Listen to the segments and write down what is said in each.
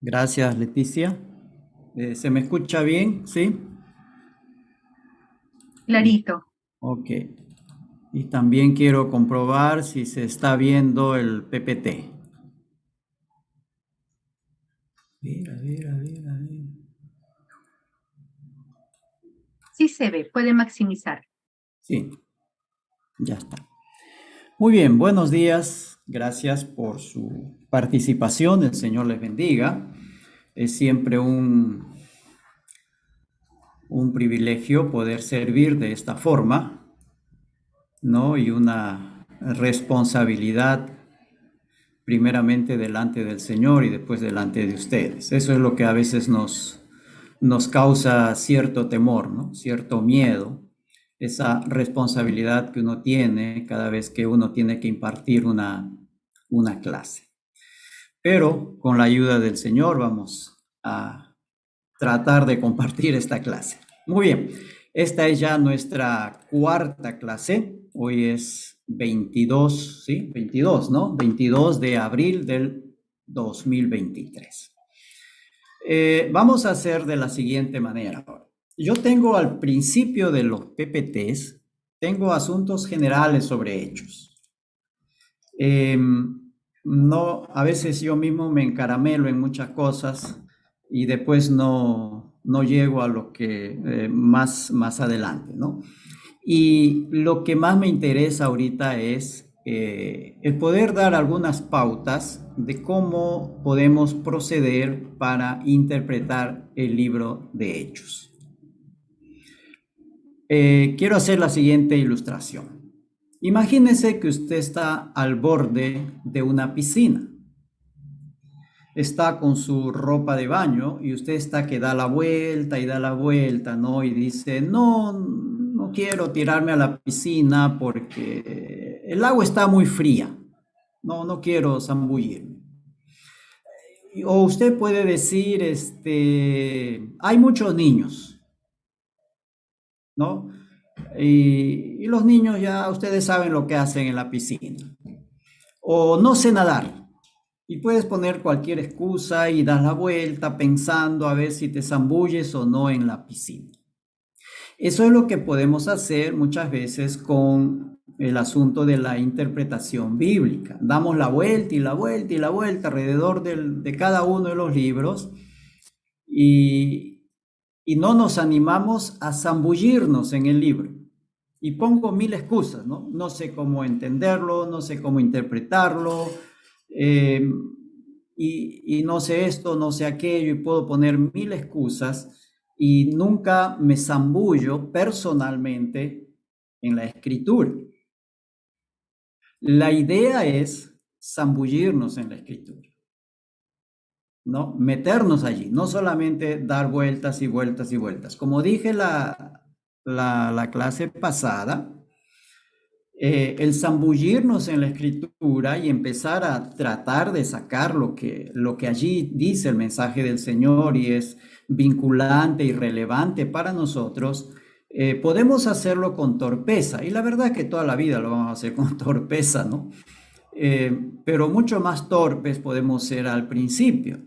Gracias, Leticia. ¿Se me escucha bien? ¿Sí? Y- Clarito. ok. Y también quiero comprobar si se está viendo el PPT. A ver. Sí se ve, puede maximizar. Sí, ya está. Muy bien, buenos días. Gracias por su participación. El Señor les bendiga. Es siempre un privilegio poder servir de esta forma, ¿no? Y una responsabilidad primeramente delante del Señor y después delante de ustedes. Eso es lo que a veces nos causa cierto temor, ¿no? Cierto miedo, esa responsabilidad que uno tiene cada vez que uno tiene que impartir una clase. Pero con la ayuda del Señor vamos a tratar de compartir esta clase. Muy bien, esta es ya nuestra cuarta clase. Hoy es 22, ¿sí? 22, ¿no? 22 de abril del 2023. Vamos a hacer de la siguiente manera. Yo tengo al principio de los PPTs, tengo asuntos generales sobre hechos. Eh, no, a veces yo mismo me encaramelo en muchas cosas y después no llego a lo que más adelante, ¿no? Y lo que más me interesa ahorita es el poder dar algunas pautas de cómo podemos proceder para interpretar el libro de Hechos. Quiero hacer la siguiente ilustración. Imagínese que usted está al borde de una piscina. Está con su ropa de baño y usted está que da la vuelta y da la vuelta, ¿no? Y dice, no quiero tirarme a la piscina porque el agua está muy fría. No quiero zambullirme. O usted puede decir, hay muchos niños, ¿no? Y los niños ya, ustedes saben lo que hacen en la piscina. O no sé nadar. Y puedes poner cualquier excusa y das la vuelta pensando a ver si te zambulles o no en la piscina. Eso es lo que podemos hacer muchas veces con el asunto de la interpretación bíblica. Damos la vuelta y la vuelta y la vuelta alrededor de cada uno de los libros y, y no nos animamos a zambullirnos en el libro. Y pongo mil excusas, ¿no? No sé cómo entenderlo, no sé cómo interpretarlo, eh, y no sé esto, no sé aquello, y puedo poner mil excusas y nunca me zambullo personalmente en la escritura. La idea es zambullirnos en la escritura, ¿no? Meternos allí, no solamente dar vueltas y vueltas y vueltas. Como dije la clase pasada, el zambullirnos en la escritura y empezar a tratar de sacar lo que allí dice el mensaje del Señor y es vinculante y relevante para nosotros, podemos hacerlo con torpeza. Y la verdad es que toda la vida lo vamos a hacer con torpeza, ¿no? Pero mucho más torpes podemos ser al principio.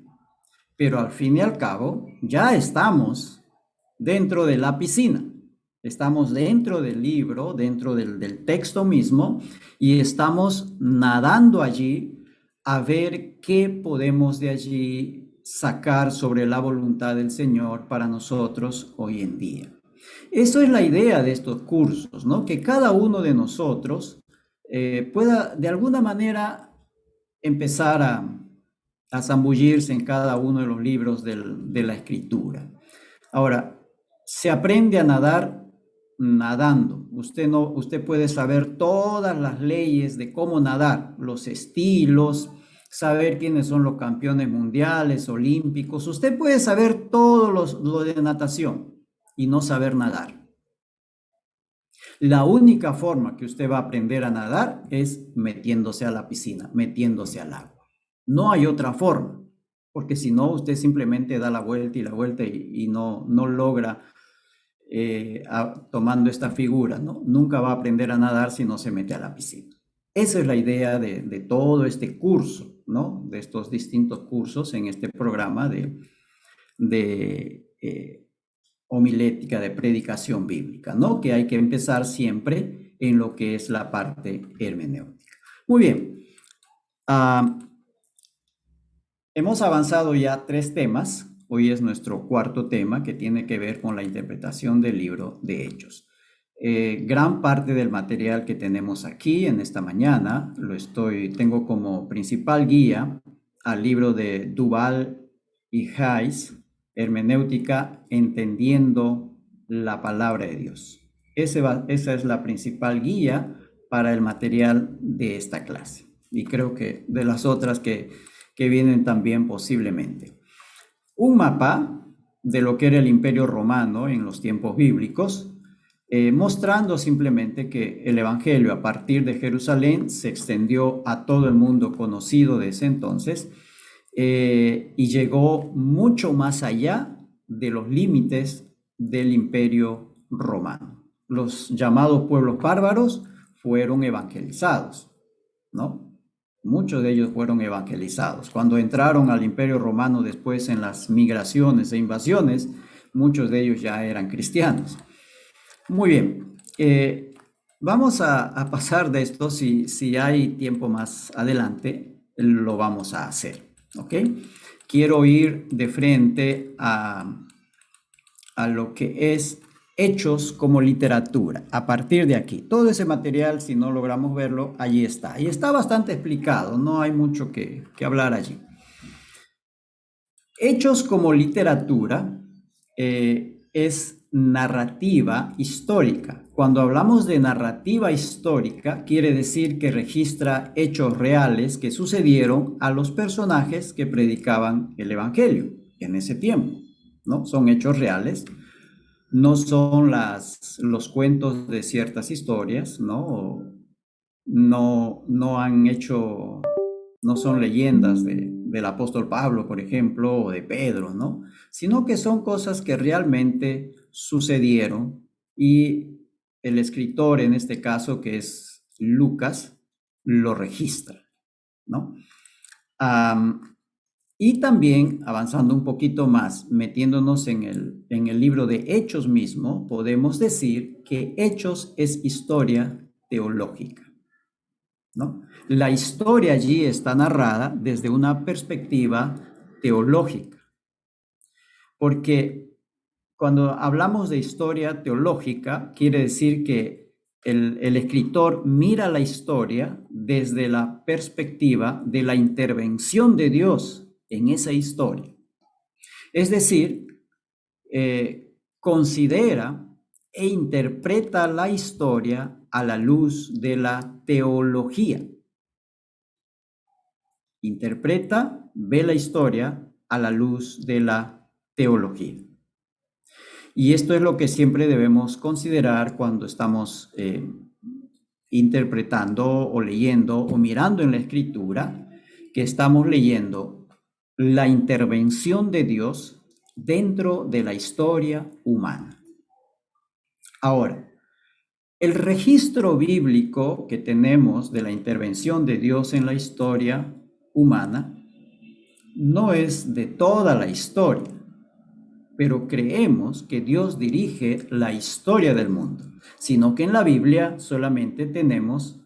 Pero al fin y al cabo, ya estamos dentro de la piscina. Estamos dentro del libro, dentro del texto mismo, y estamos nadando allí a ver qué podemos de allí sacar sobre la voluntad del Señor para nosotros hoy en día. Eso es la idea de estos cursos, ¿no? Que cada uno de nosotros pueda de alguna manera empezar a zambullirse en cada uno de los libros de la escritura. Ahora, se aprende a nadar nadando. Usted puede saber todas las leyes de cómo nadar, los estilos, saber quiénes son los campeones mundiales, olímpicos. Usted puede saber todo lo de natación y no saber nadar. La única forma que usted va a aprender a nadar es metiéndose a la piscina, metiéndose al agua. No hay otra forma, porque si no, usted simplemente da la vuelta y la vuelta y no logra tomando esta figura, ¿no? Nunca va a aprender a nadar si no se mete a la piscina. Esa es la idea de todo este curso. ¿no? De estos distintos cursos en este programa de homilética, de predicación bíblica, ¿no? Que hay que empezar siempre en lo que es la parte hermenéutica. Muy bien. Hemos avanzado ya 3 temas. Hoy es nuestro 4º tema, que tiene que ver con la interpretación del libro de Hechos. Gran parte del material que tenemos aquí en esta mañana tengo como principal guía al libro de Duval y Hayes, Hermenéutica, entendiendo la palabra de Dios. Esa es la principal guía para el material de esta clase. Y creo que de las otras que vienen también posiblemente. Un mapa de lo que era el Imperio Romano en los tiempos bíblicos, mostrando simplemente que el Evangelio a partir de Jerusalén se extendió a todo el mundo conocido de ese entonces y llegó mucho más allá de los límites del Imperio Romano. Los llamados pueblos bárbaros fueron evangelizados, ¿no? Muchos de ellos fueron evangelizados. Cuando entraron al Imperio Romano después en las migraciones e invasiones, muchos de ellos ya eran cristianos. Muy bien, vamos a pasar de esto. Si hay tiempo más adelante, lo vamos a hacer, ¿ok? Quiero ir de frente a lo que es Hechos como literatura. A partir de aquí, todo ese material, si no logramos verlo, allí está. Y está bastante explicado, no hay mucho que hablar allí. Hechos como literatura es narrativa histórica. Cuando hablamos de narrativa histórica, quiere decir que registra hechos reales que sucedieron a los personajes que predicaban el Evangelio en ese tiempo, ¿no? Son hechos reales. No son los cuentos de ciertas historias, ¿no? No son leyendas del apóstol Pablo, por ejemplo, o de Pedro, ¿no? Sino que son cosas que realmente sucedieron y el escritor, en este caso, que es Lucas, lo registra, ¿no? Y también, avanzando un poquito más, metiéndonos en el libro de Hechos mismo, podemos decir que Hechos es historia teológica, ¿no? La historia allí está narrada desde una perspectiva teológica, porque cuando hablamos de historia teológica, quiere decir que el escritor mira la historia desde la perspectiva de la intervención de Dios en esa historia. Es decir, considera e interpreta la historia a la luz de la teología. Interpreta, ve la historia a la luz de la teología. Y esto es lo que siempre debemos considerar cuando estamos interpretando o leyendo o mirando en la escritura, que estamos leyendo la intervención de Dios dentro de la historia humana. Ahora, el registro bíblico que tenemos de la intervención de Dios en la historia humana no es de toda la historia, pero creemos que Dios dirige la historia del mundo, sino que en la Biblia solamente tenemos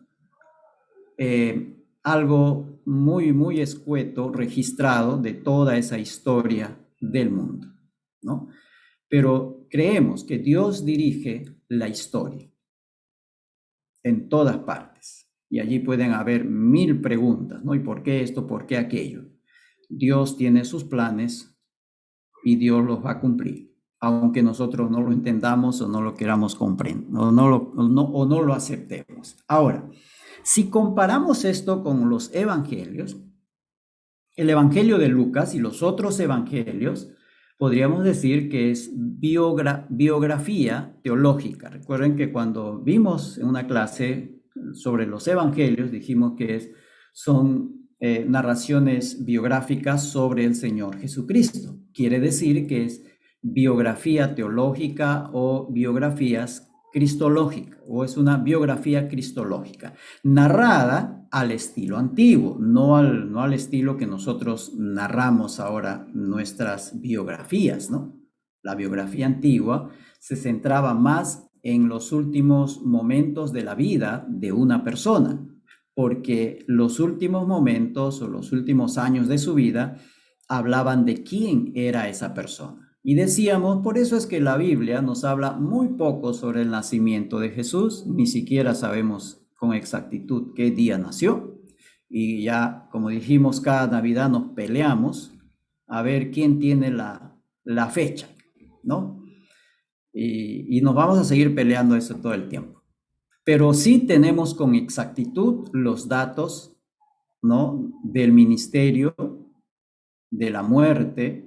algo muy, muy escueto registrado de toda esa historia del mundo, ¿no? Pero creemos que Dios dirige la historia en todas partes. Y allí pueden haber 1000 preguntas, ¿no? ¿Y por qué esto? ¿Por qué aquello? Dios tiene sus planes y Dios los va a cumplir, aunque nosotros no lo entendamos o no lo queramos comprender, o no lo aceptemos. Ahora, si comparamos esto con los evangelios, el evangelio de Lucas y los otros evangelios, podríamos decir que es biografía teológica. Recuerden que cuando vimos en una clase sobre los evangelios, dijimos que son narraciones biográficas sobre el Señor Jesucristo. Quiere decir que es biografía teológica o biografías cristológica o es una biografía cristológica, narrada al estilo antiguo, no al estilo que nosotros narramos ahora nuestras biografías, ¿no? La biografía antigua se centraba más en los últimos momentos de la vida de una persona, porque los últimos momentos o los últimos años de su vida hablaban de quién era esa persona. Y decíamos, por eso es que la Biblia nos habla muy poco sobre el nacimiento de Jesús, ni siquiera sabemos con exactitud qué día nació. Y ya, como dijimos, cada Navidad nos peleamos a ver quién tiene la fecha, ¿no? Y nos vamos a seguir peleando eso todo el tiempo. Pero sí tenemos con exactitud los datos, ¿no? Del ministerio, de la muerte,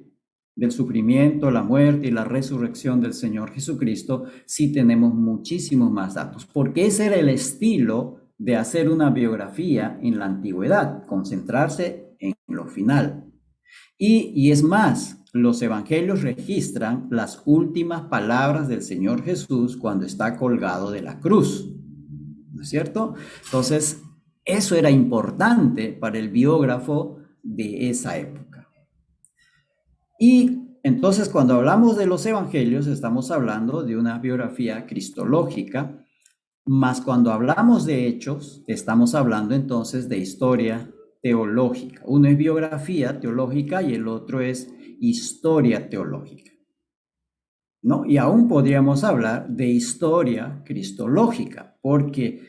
del sufrimiento, la muerte y la resurrección del Señor Jesucristo, sí tenemos muchísimos más datos, porque ese era el estilo de hacer una biografía en la antigüedad, concentrarse en lo final. Y es más, los evangelios registran las últimas palabras del Señor Jesús cuando está colgado de la cruz, ¿no es cierto? Entonces, eso era importante para el biógrafo de esa época. Y entonces cuando hablamos de los evangelios estamos hablando de una biografía cristológica, más cuando hablamos de hechos estamos hablando entonces de historia teológica. Uno es biografía teológica y el otro es historia teológica, ¿no? Y aún podríamos hablar de historia cristológica, porque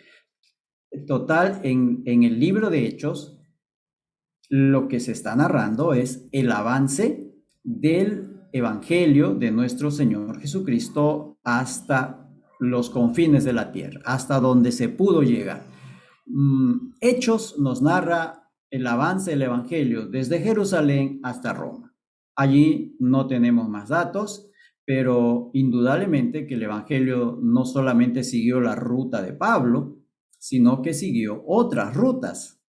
total en el libro de Hechos lo que se está narrando es el avance del evangelio de nuestro Señor Jesucristo hasta los confines de la tierra, hasta donde se pudo llegar. Hechos nos narra el avance del evangelio desde Jerusalén hasta Roma. Allí no tenemos más datos, pero indudablemente que el evangelio no solamente siguió la ruta de Pablo, sino que siguió otras rutas,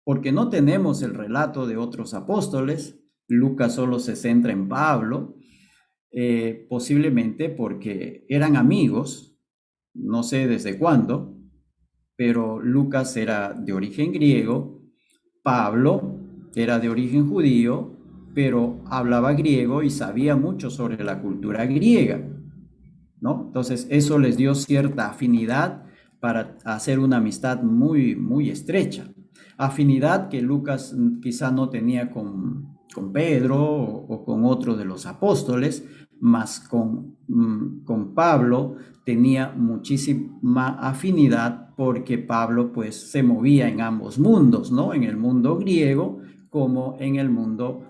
porque no tenemos el relato de otros apóstoles. Lucas solo se centra en Pablo, posiblemente porque eran amigos, no sé desde cuándo, pero Lucas era de origen griego, Pablo era de origen judío, pero hablaba griego y sabía mucho sobre la cultura griega, ¿no? Entonces eso les dio cierta afinidad para hacer una amistad muy, muy estrecha. Afinidad que Lucas quizá no tenía con Pedro o con otro de los apóstoles, más con Pablo tenía muchísima afinidad porque Pablo pues se movía en ambos mundos, ¿no? En el mundo griego como en el mundo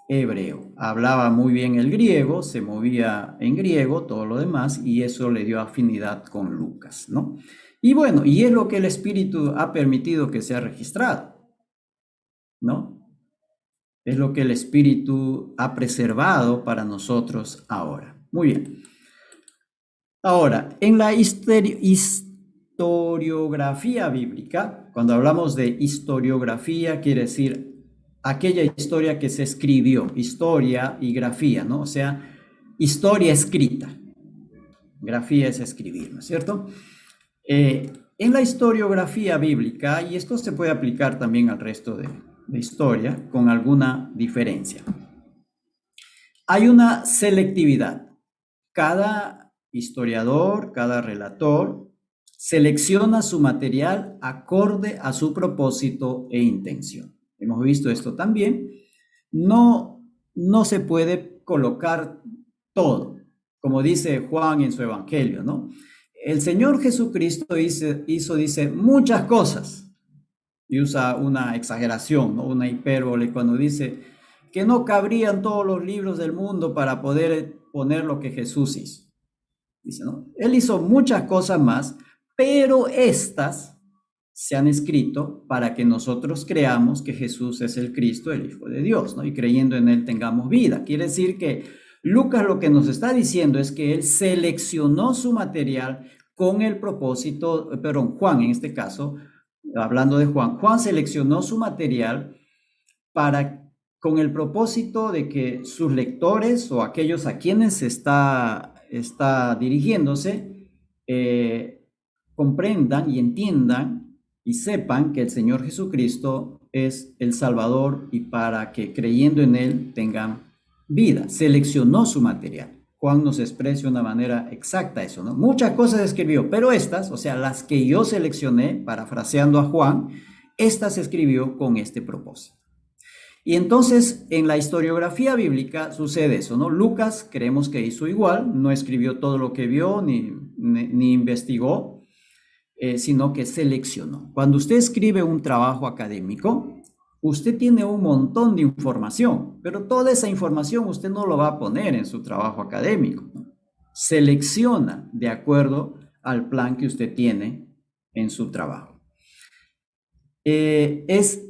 hebreo. Hablaba muy bien el griego, se movía en griego, todo lo demás, y eso le dio afinidad con Lucas, ¿no? Y bueno, y es lo que el Espíritu ha permitido que sea registrado, ¿no? Es lo que el Espíritu ha preservado para nosotros ahora. Muy bien. Ahora, en la historiografía bíblica, cuando hablamos de historiografía, quiere decir aquella historia que se escribió, historia y grafía, ¿no? O sea, historia escrita. Grafía es escribir, ¿no es cierto? En la historiografía bíblica, y esto se puede aplicar también al resto de historia, con alguna diferencia. Hay una selectividad. Cada historiador, cada relator, selecciona su material acorde a su propósito e intención. Hemos visto esto también. No se puede colocar todo, como dice Juan en su evangelio, ¿no? El Señor Jesucristo hizo, dice, muchas cosas, y usa una exageración, ¿no? Una hipérbole cuando dice que no cabrían todos los libros del mundo para poder poner lo que Jesús hizo. Dice, ¿no? Él hizo muchas cosas más, pero estas se han escrito para que nosotros creamos que Jesús es el Cristo, el Hijo de Dios, ¿no? Y creyendo en Él tengamos vida. Quiere decir que Lucas lo que nos está diciendo es que él seleccionó su material con el propósito, perdón, Juan en este caso, hablando de Juan, Juan seleccionó su material con el propósito de que sus lectores o aquellos a quienes está dirigiéndose comprendan y entiendan y sepan que el Señor Jesucristo es el Salvador y para que creyendo en Él tengan vida. Seleccionó su material. Juan nos expresa de una manera exacta eso, ¿no? Muchas cosas escribió, pero estas, o sea, las que yo seleccioné, parafraseando a Juan, estas escribió con este propósito. Y entonces en la historiografía bíblica sucede eso, ¿no? Lucas creemos que hizo igual, no escribió todo lo que vio ni investigó, sino que seleccionó. Cuando usted escribe un trabajo académico, usted tiene un montón de información, pero toda esa información usted no lo va a poner en su trabajo académico, ¿no? Selecciona de acuerdo al plan que usted tiene en su trabajo. Tiene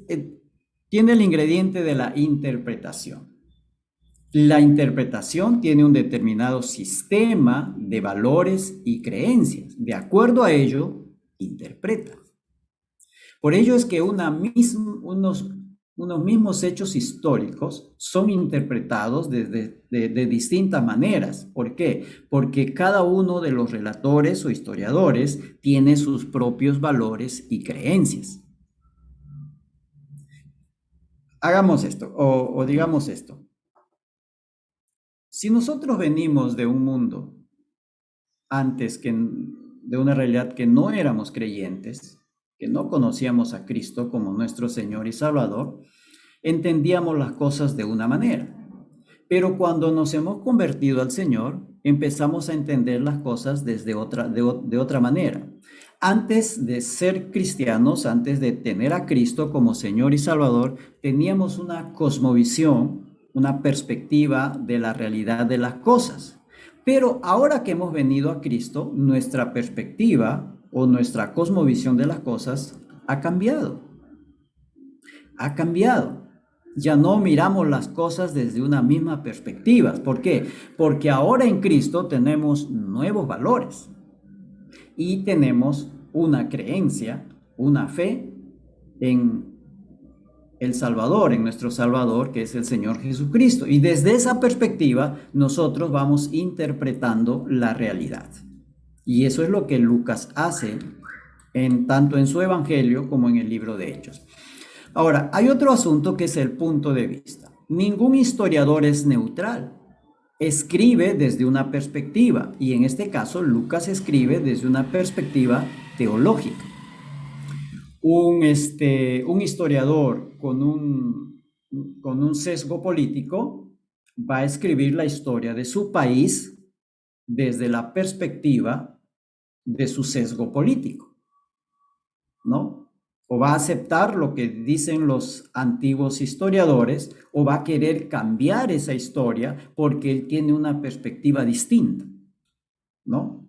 el ingrediente de la interpretación. La interpretación tiene un determinado sistema de valores y creencias. De acuerdo a ello, interpreta. Por ello es que unos mismos hechos históricos son interpretados de distintas maneras. ¿Por qué? Porque cada uno de los relatores o historiadores tiene sus propios valores y creencias. Hagamos esto, o digamos esto. Si nosotros venimos de un mundo antes que de una realidad que no éramos creyentes, que no conocíamos a Cristo como nuestro Señor y Salvador, entendíamos las cosas de una manera. Pero cuando nos hemos convertido al Señor, empezamos a entender las cosas de otra manera. Antes de ser cristianos, antes de tener a Cristo como Señor y Salvador, teníamos una cosmovisión, una perspectiva de la realidad de las cosas. Pero ahora que hemos venido a Cristo, nuestra perspectiva o nuestra cosmovisión de las cosas ha cambiado. Ha cambiado. Ya no miramos las cosas desde una misma perspectiva. ¿Por qué? Porque ahora en Cristo tenemos nuevos valores y tenemos una creencia, una fe en el Salvador, en nuestro Salvador, que es el Señor Jesucristo. Y desde esa perspectiva nosotros vamos interpretando la realidad. Y eso es lo que Lucas hace tanto en su Evangelio como en el libro de Hechos. Ahora, hay otro asunto que es el punto de vista. Ningún historiador es neutral. Escribe desde una perspectiva, y en este caso Lucas escribe desde una perspectiva teológica. Un historiador con un sesgo político va a escribir la historia de su país desde la perspectiva de su sesgo político, ¿no? O va a aceptar lo que dicen los antiguos historiadores, o va a querer cambiar esa historia porque él tiene una perspectiva distinta, ¿no?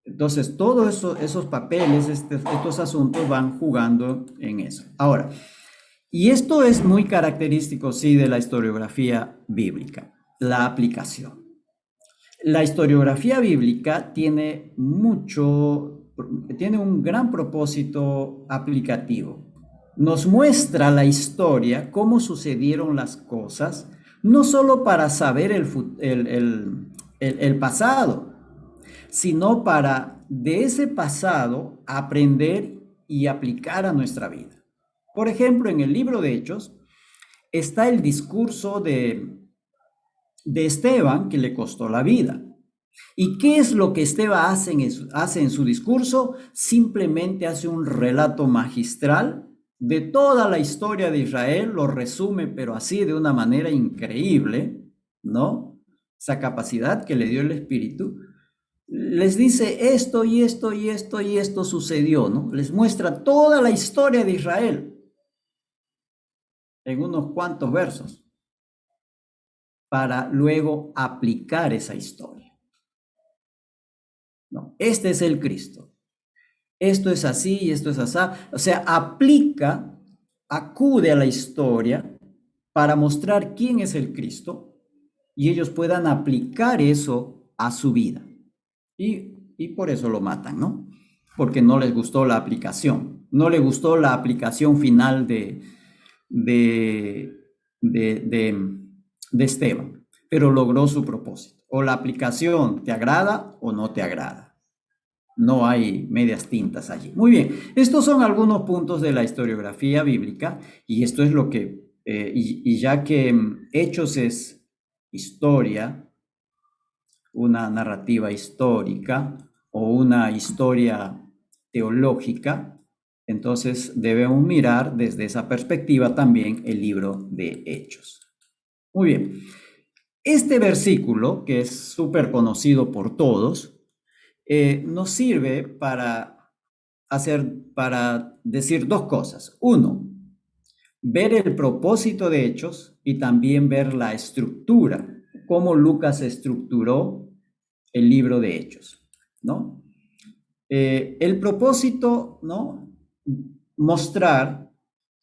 Entonces, todos esos papeles, estos asuntos van jugando en eso. Ahora, y esto es muy característico, sí, de la historiografía bíblica, la aplicación. La historiografía bíblica tiene un gran propósito aplicativo. Nos muestra la historia, cómo sucedieron las cosas, no solo para saber el pasado, sino para de ese pasado aprender y aplicar a nuestra vida. Por ejemplo, en el libro de Hechos está el discurso de Esteban, que le costó la vida. ¿Y qué es lo que Esteban hace en su discurso? Simplemente hace un relato magistral de toda la historia de Israel, lo resume, pero así de una manera increíble, ¿no? Esa capacidad que le dio el Espíritu. Les dice esto y esto y esto y esto sucedió, ¿no? Les muestra toda la historia de Israel en unos cuantos versos para luego aplicar esa historia. No, este es el Cristo. Esto es así y esto es así. O sea, acude a la historia para mostrar quién es el Cristo y ellos puedan aplicar eso a su vida. Y por eso lo matan, ¿no? Porque no les gustó la aplicación. No le gustó la aplicación final de Esteban, pero logró su propósito. O la aplicación te agrada o no te agrada. No hay medias tintas allí. Muy bien, estos son algunos puntos de la historiografía bíblica y esto es lo que, y ya que Hechos es historia, una narrativa histórica o una historia teológica, entonces debemos mirar desde esa perspectiva también el libro de Hechos. Muy bien, este versículo, que es súper conocido por todos, nos sirve para decir dos cosas. Uno, ver el propósito de Hechos y también ver la estructura, cómo Lucas estructuró el libro de Hechos, ¿no? El propósito, ¿no? Mostrar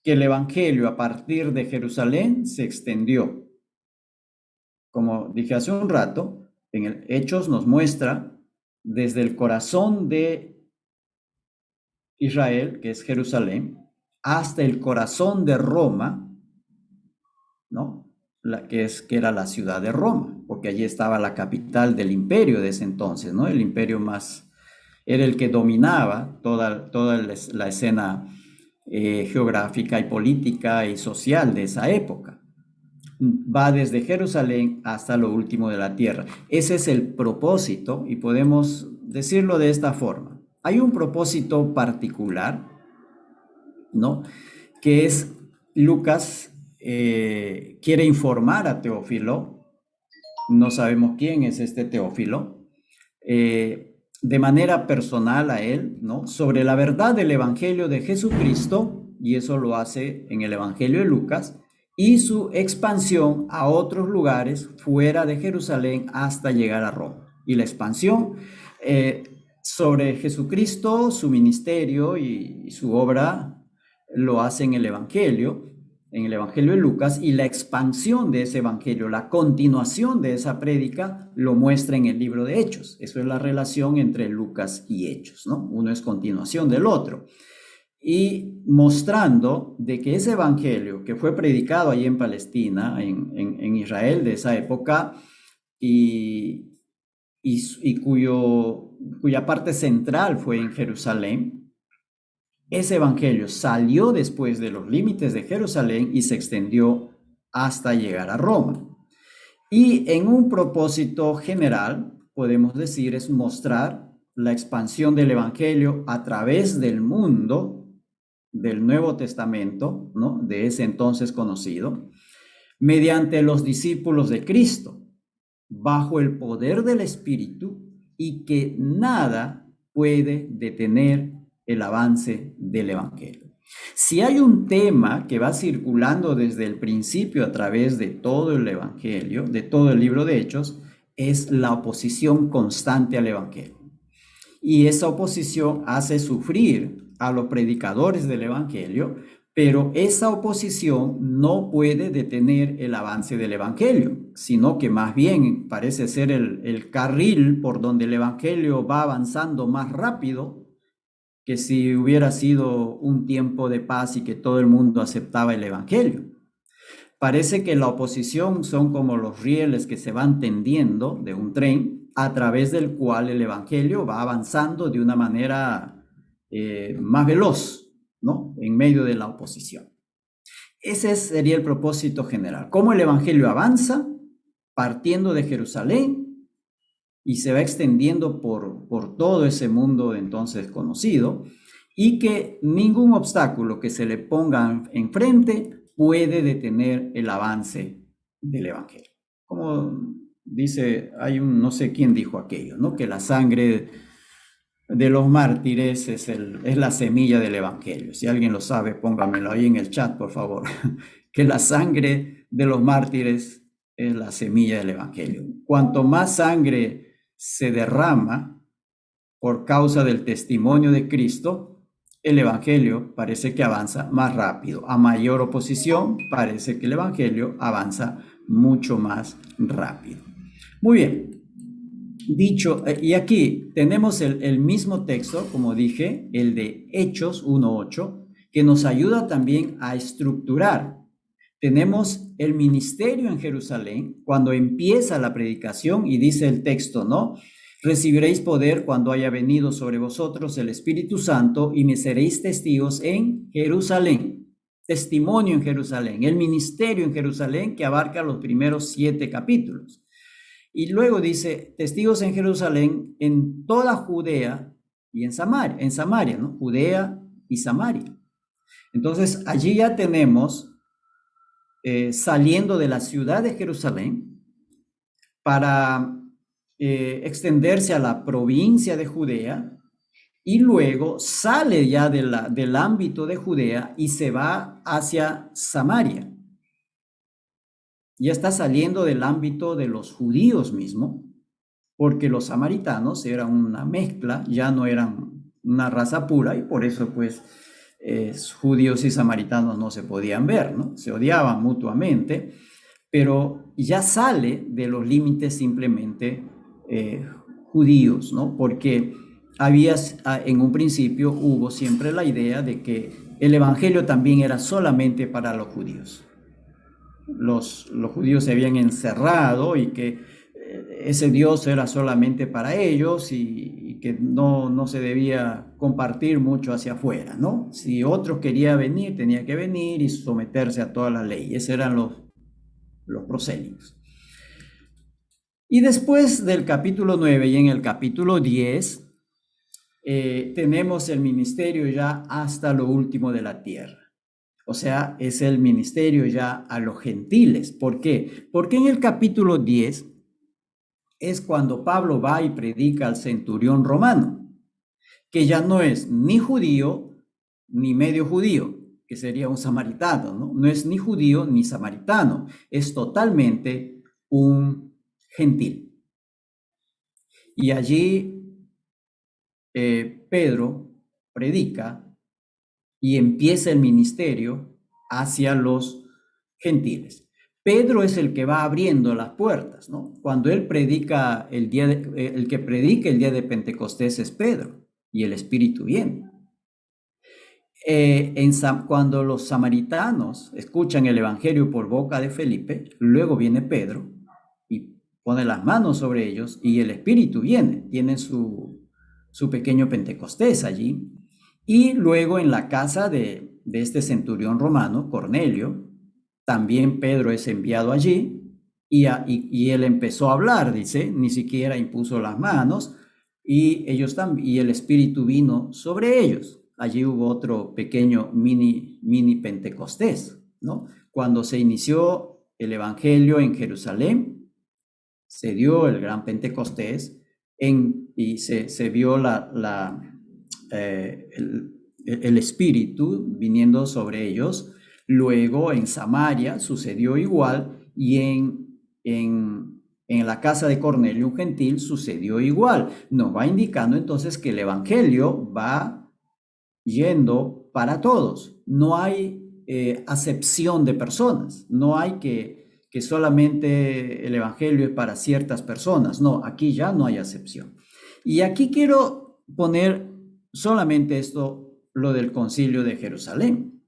que el evangelio a partir de Jerusalén se extendió. Como dije hace un rato, en el Hechos nos muestra desde el corazón de Israel, que es Jerusalén, hasta el corazón de Roma, ¿no? Que era la ciudad de Roma, porque allí estaba la capital del imperio de ese entonces, ¿no? El imperio era el que dominaba toda la escena geográfica y política y social de esa época. Va desde Jerusalén hasta lo último de la tierra. Ese es el propósito y podemos decirlo de esta forma. Hay un propósito particular, ¿no? Que es Lucas quiere informar a Teófilo, no sabemos quién es este Teófilo, de manera personal a él, ¿no? Sobre la verdad del Evangelio de Jesucristo, y eso lo hace en el Evangelio de Lucas, y su expansión a otros lugares fuera de Jerusalén hasta llegar a Roma. Y la expansión sobre Jesucristo, su ministerio y su obra lo hace en el Evangelio de Lucas, y la expansión de ese Evangelio, la continuación de esa prédica, lo muestra en el libro de Hechos. Eso es la relación entre Lucas y Hechos, ¿no? Uno es continuación del otro. Y mostrando de que ese evangelio que fue predicado allí en Palestina, en Israel de esa época, y cuya parte central fue en Jerusalén, ese evangelio salió después de los límites de Jerusalén y se extendió hasta llegar a Roma. Y en un propósito general, podemos decir, es mostrar la expansión del evangelio a través del mundo del Nuevo Testamento, ¿no? De ese entonces conocido, mediante los discípulos de Cristo, bajo el poder del Espíritu, y que nada puede detener el avance del Evangelio. Si hay un tema que va circulando desde el principio a través de todo el Evangelio, de todo el libro de Hechos, es la oposición constante al Evangelio. Y esa oposición hace sufrir a los predicadores del Evangelio, pero esa oposición no puede detener el avance del Evangelio, sino que más bien parece ser el carril por donde el Evangelio va avanzando más rápido que si hubiera sido un tiempo de paz y que todo el mundo aceptaba el Evangelio. Parece que la oposición son como los rieles que se van tendiendo de un tren, a través del cual el Evangelio va avanzando de una manera más veloz, ¿no? En medio de la oposición. Ese sería el propósito general. Cómo el Evangelio avanza partiendo de Jerusalén y se va extendiendo por todo ese mundo entonces conocido, y que ningún obstáculo que se le ponga enfrente puede detener el avance del Evangelio. Como dice, no sé quién dijo aquello, ¿no? Que la sangre de los mártires es la semilla del Evangelio. Si alguien lo sabe, póngamelo ahí en el chat, por favor. Que la sangre de los mártires es la semilla del Evangelio. Cuanto más sangre se derrama por causa del testimonio de Cristo, el Evangelio parece que avanza más rápido. A mayor oposición, parece que el Evangelio avanza mucho más rápido. Muy bien. Dicho, y aquí tenemos el mismo texto, como dije, el de Hechos 1:8, que nos ayuda también a estructurar. Tenemos el ministerio en Jerusalén, cuando empieza la predicación, y dice el texto, ¿no? recibiréis poder cuando haya venido sobre vosotros el Espíritu Santo y me seréis testigos en Jerusalén. Testimonio en Jerusalén, el ministerio en Jerusalén que abarca los primeros 7 capítulos. Y luego dice, testigos en Jerusalén, en toda Judea y en Samaria, ¿no? Judea y Samaria. Entonces, allí ya tenemos, saliendo de la ciudad de Jerusalén, para extenderse a la provincia de Judea, y luego sale ya del ámbito de Judea y se va hacia Samaria. Ya está saliendo del ámbito de los judíos mismo, porque los samaritanos eran una mezcla, ya no eran una raza pura, y por eso pues judíos y samaritanos no se podían ver, ¿no? Se odiaban mutuamente, pero ya sale de los límites simplemente judíos, ¿no? Porque en un principio hubo siempre la idea de que el evangelio también era solamente para los judíos. Los judíos se habían encerrado y que ese Dios era solamente para ellos y que no se debía compartir mucho hacia afuera, ¿no? Si otro quería venir, tenía que venir y someterse a todas las leyes. Esos eran los prosélitos. Y después del capítulo 9 y en el capítulo 10, tenemos el ministerio ya hasta lo último de la tierra. O sea, es el ministerio ya a los gentiles. ¿Por qué? Porque en el capítulo 10 es cuando Pablo va y predica al centurión romano, que ya no es ni judío ni medio judío, que sería un samaritano, ¿no? No es ni judío ni samaritano, es totalmente un gentil. Y allí Pedro predica y empieza el ministerio hacia los gentiles. Pedro es el que va abriendo las puertas, ¿no? Cuando él predica el que predica el día de Pentecostés es Pedro y el Espíritu viene. Cuando los samaritanos escuchan el evangelio por boca de Felipe, luego viene Pedro y pone las manos sobre ellos y el Espíritu viene, tiene su pequeño Pentecostés allí. Y luego en la casa de este centurión romano, Cornelio, también Pedro es enviado allí y él empezó a hablar, dice, ni siquiera impuso las manos y el Espíritu vino sobre ellos. Allí hubo otro pequeño mini Pentecostés, ¿no? Cuando se inició el evangelio en Jerusalén, se dio el gran Pentecostés y se vio el Espíritu viniendo sobre ellos. Luego en Samaria sucedió igual y en la casa de Cornelio, un gentil, sucedió igual. Nos va indicando entonces que el evangelio va yendo para todos. No hay acepción de personas. No hay que solamente el evangelio es para ciertas personas. No, aquí ya no hay acepción. Y aquí quiero poner solamente esto, lo del concilio de Jerusalén,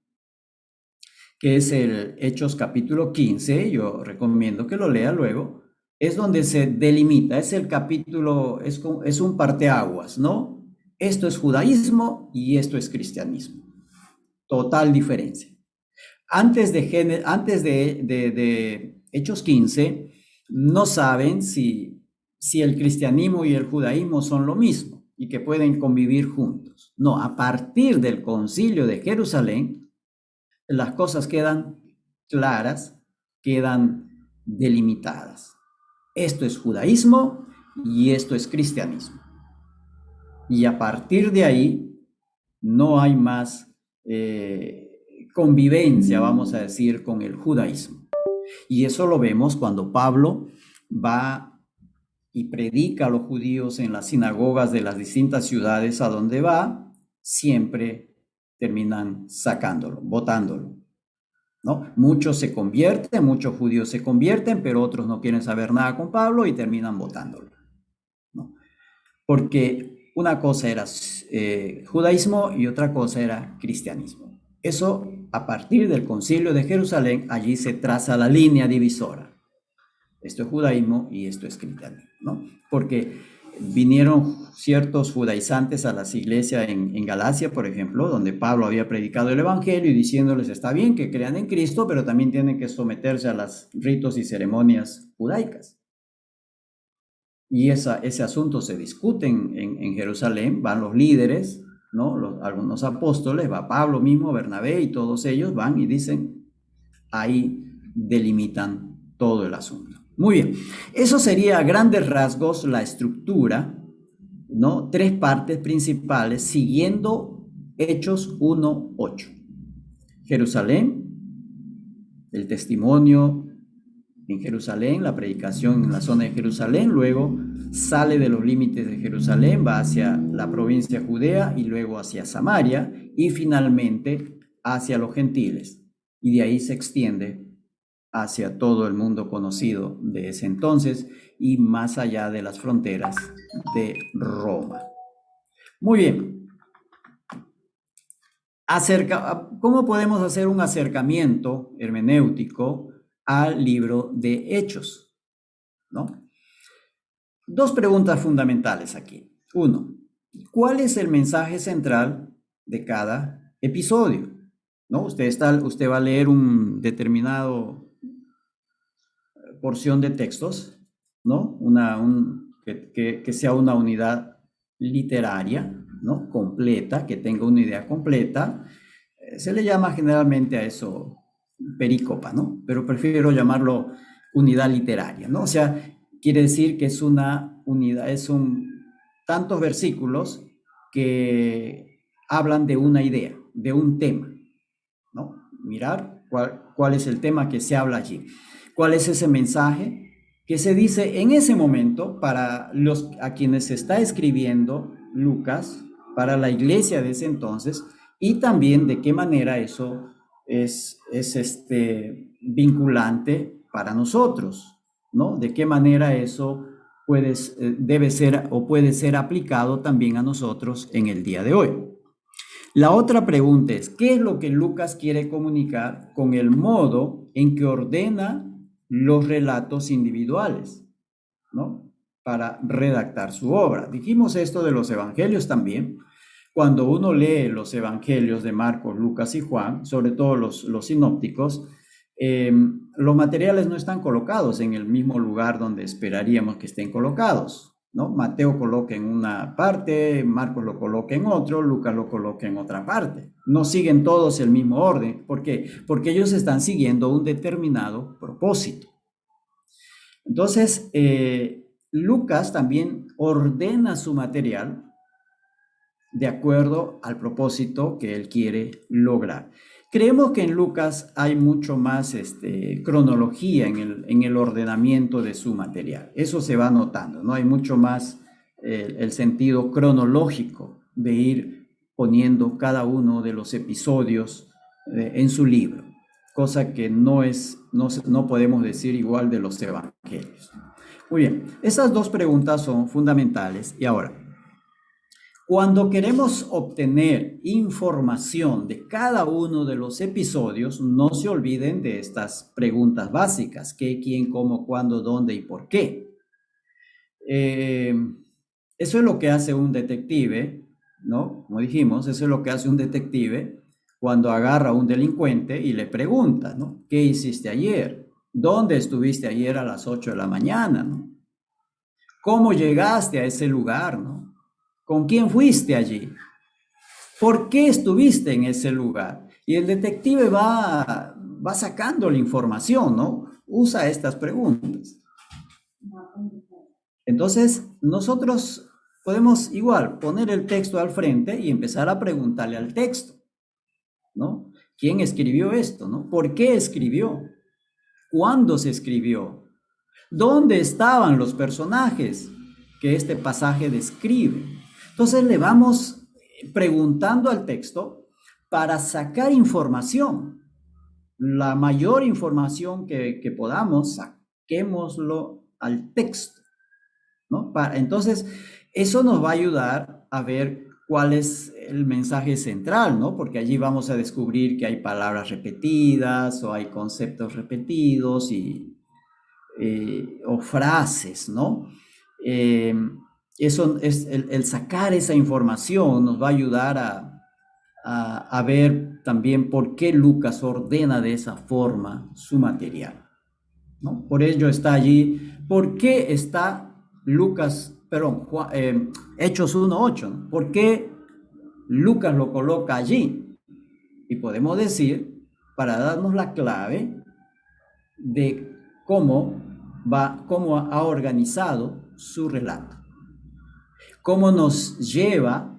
que es el Hechos capítulo 15, yo recomiendo que lo lea luego, es donde se delimita, es el capítulo, es un parteaguas, ¿no? Esto es judaísmo y esto es cristianismo. Total diferencia. Antes de Hechos 15, no saben si el cristianismo y el judaísmo son lo mismo y que pueden convivir juntos. No, a partir del concilio de Jerusalén, las cosas quedan claras, quedan delimitadas. Esto es judaísmo y esto es cristianismo. Y a partir de ahí no hay más convivencia, vamos a decir, con el judaísmo. Y eso lo vemos cuando Pablo va y predica a los judíos en las sinagogas de las distintas ciudades a donde va, siempre terminan sacándolo, votándolo, ¿no? Muchos se convierten, muchos judíos se convierten, pero otros no quieren saber nada con Pablo y terminan votándolo, ¿no? Porque una cosa era judaísmo y otra cosa era cristianismo. Eso, a partir del concilio de Jerusalén, allí se traza la línea divisora. Esto es judaísmo y esto es cristianismo, ¿no? Porque vinieron ciertos judaizantes a las iglesias en Galacia, por ejemplo, donde Pablo había predicado el evangelio y diciéndoles, está bien que crean en Cristo, pero también tienen que someterse a los ritos y ceremonias judaicas. Y ese asunto se discute en Jerusalén, van los líderes, ¿no? Algunos apóstoles, va Pablo mismo, Bernabé y todos ellos van y dicen, ahí delimitan todo el asunto. Muy bien, eso sería a grandes rasgos la estructura, ¿no? Tres partes principales siguiendo Hechos 1:8. Jerusalén, el testimonio en Jerusalén, la predicación en la zona de Jerusalén, luego sale de los límites de Jerusalén, va hacia la provincia Judea y luego hacia Samaria y finalmente hacia los gentiles. Y de ahí se extiende hacia todo el mundo conocido de ese entonces y más allá de las fronteras de Roma. Muy bien. ¿Cómo podemos hacer un acercamiento hermenéutico al libro de Hechos? ¿No? Dos preguntas fundamentales aquí. Uno, ¿cuál es el mensaje central de cada episodio? ¿No? Usted va a leer un determinado porción de textos, ¿no? Que sea una unidad literaria, ¿no? Completa, que tenga una idea completa. Se le llama generalmente a eso perícopa, ¿no? Pero prefiero llamarlo unidad literaria, ¿no? O sea, quiere decir que es una unidad, tantos versículos que hablan de una idea, de un tema, ¿no? Mirar cuál es el tema que se habla allí. ¿Cuál es ese mensaje que se dice en ese momento para a quienes se está escribiendo Lucas, para la iglesia de ese entonces, y también de qué manera eso es vinculante para nosotros, ¿no? De qué manera eso debe ser o puede ser aplicado también a nosotros en el día de hoy. La otra pregunta es, ¿qué es lo que Lucas quiere comunicar con el modo en que ordena los relatos individuales, ¿no? Para redactar su obra? Dijimos esto de los evangelios también. Cuando uno lee los evangelios de Marcos, Lucas y Juan, sobre todo los sinópticos, los materiales no están colocados en el mismo lugar donde esperaríamos que estén colocados, ¿no? Mateo coloca en una parte, Marcos lo coloca en otro, Lucas lo coloca en otra parte. No siguen todos el mismo orden. ¿Por qué? Porque ellos están siguiendo un determinado propósito. Entonces, Lucas también ordena su material de acuerdo al propósito que él quiere lograr. Creemos que en Lucas hay mucho más cronología en el ordenamiento de su material. Eso se va notando, ¿no? Hay mucho más el sentido cronológico de ir poniendo cada uno de los episodios en su libro, cosa que no podemos decir igual de los evangelios. Muy bien, esas dos preguntas son fundamentales. Y ahora, cuando queremos obtener información de cada uno de los episodios, no se olviden de estas preguntas básicas: qué, quién, cómo, cuándo, dónde y por qué. Eso es lo que hace un detective, ¿no? Como dijimos, eso es lo que hace un detective cuando agarra a un delincuente y le pregunta, ¿no? ¿Qué hiciste ayer? ¿Dónde estuviste ayer a las 8 de la mañana, ¿no? ¿Cómo llegaste a ese lugar, ¿no? ¿Con quién fuiste allí? ¿Por qué estuviste en ese lugar? Y el detective va sacando la información, ¿no? Usa estas preguntas. Entonces, nosotros podemos igual poner el texto al frente y empezar a preguntarle al texto, ¿no? ¿Quién escribió esto, no? ¿Por qué escribió? ¿Cuándo se escribió? ¿Dónde estaban los personajes que este pasaje describe? Entonces le vamos preguntando al texto para sacar información. La mayor información que podamos, saquémoslo al texto, ¿no? Entonces, eso nos va a ayudar a ver cuál es el mensaje central, ¿no? Porque allí vamos a descubrir que hay palabras repetidas o hay conceptos repetidos o frases, ¿no? Eso es el sacar esa información nos va a ayudar a ver también por qué Lucas ordena de esa forma su material, ¿no? Por ello está allí. ¿Por qué está Hechos 1:8? ¿No? ¿Por qué Lucas lo coloca allí? Y podemos decir, para darnos la clave de cómo ha organizado su relato, cómo nos lleva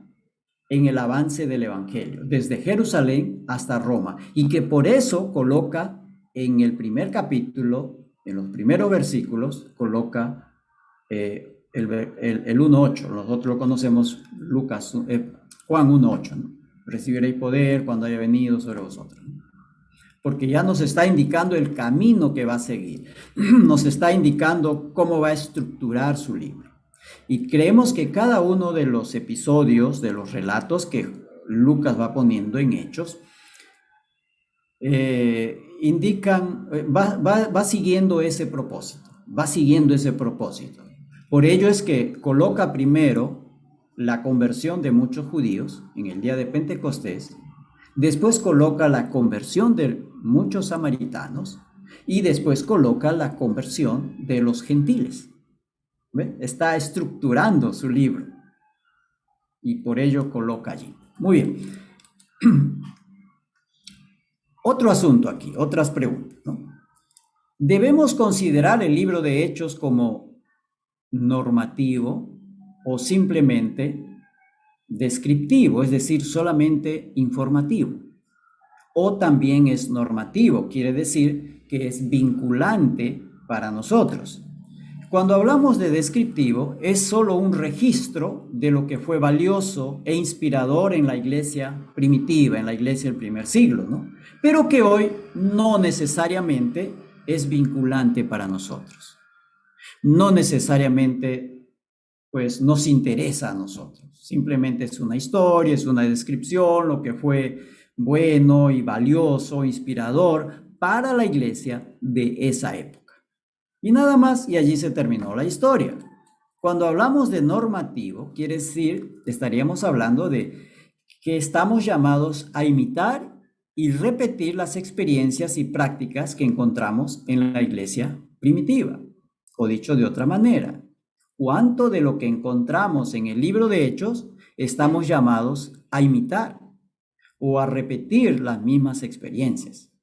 en el avance del Evangelio, desde Jerusalén hasta Roma, y que por eso coloca en el primer capítulo, en los primeros versículos, coloca el 1:8. Nosotros lo conocemos, Juan 1:8, ¿no? Recibiréis poder cuando haya venido sobre vosotros, ¿no? Porque ya nos está indicando el camino que va a seguir, nos está indicando cómo va a estructurar su libro. Y creemos que cada uno de los episodios, de los relatos que Lucas va poniendo en Hechos, va siguiendo ese propósito, va siguiendo ese propósito. Por ello es que coloca primero la conversión de muchos judíos en el día de Pentecostés, después coloca la conversión de muchos samaritanos y después coloca la conversión de los gentiles. ¿Ve? Está estructurando su libro y por ello coloca allí. Muy bien. Otro asunto aquí, otras preguntas, ¿no? ¿Debemos considerar el libro de Hechos como normativo o simplemente descriptivo, es decir, solamente informativo? O también es normativo, quiere decir que es vinculante para nosotros. Cuando hablamos de descriptivo, es solo un registro de lo que fue valioso e inspirador en la iglesia primitiva, en la iglesia del primer siglo, ¿no? Pero que hoy no necesariamente es vinculante para nosotros. No necesariamente, pues, nos interesa a nosotros. Simplemente es una historia, es una descripción, lo que fue bueno y valioso, inspirador para la iglesia de esa época. Y nada más, y allí se terminó la historia. Cuando hablamos de normativo, quiere decir, estaríamos hablando de que estamos llamados a imitar y repetir las experiencias y prácticas que encontramos en la iglesia primitiva. O dicho de otra manera, ¿cuánto de lo que encontramos en el libro de Hechos estamos llamados a imitar o a repetir las mismas experiencias?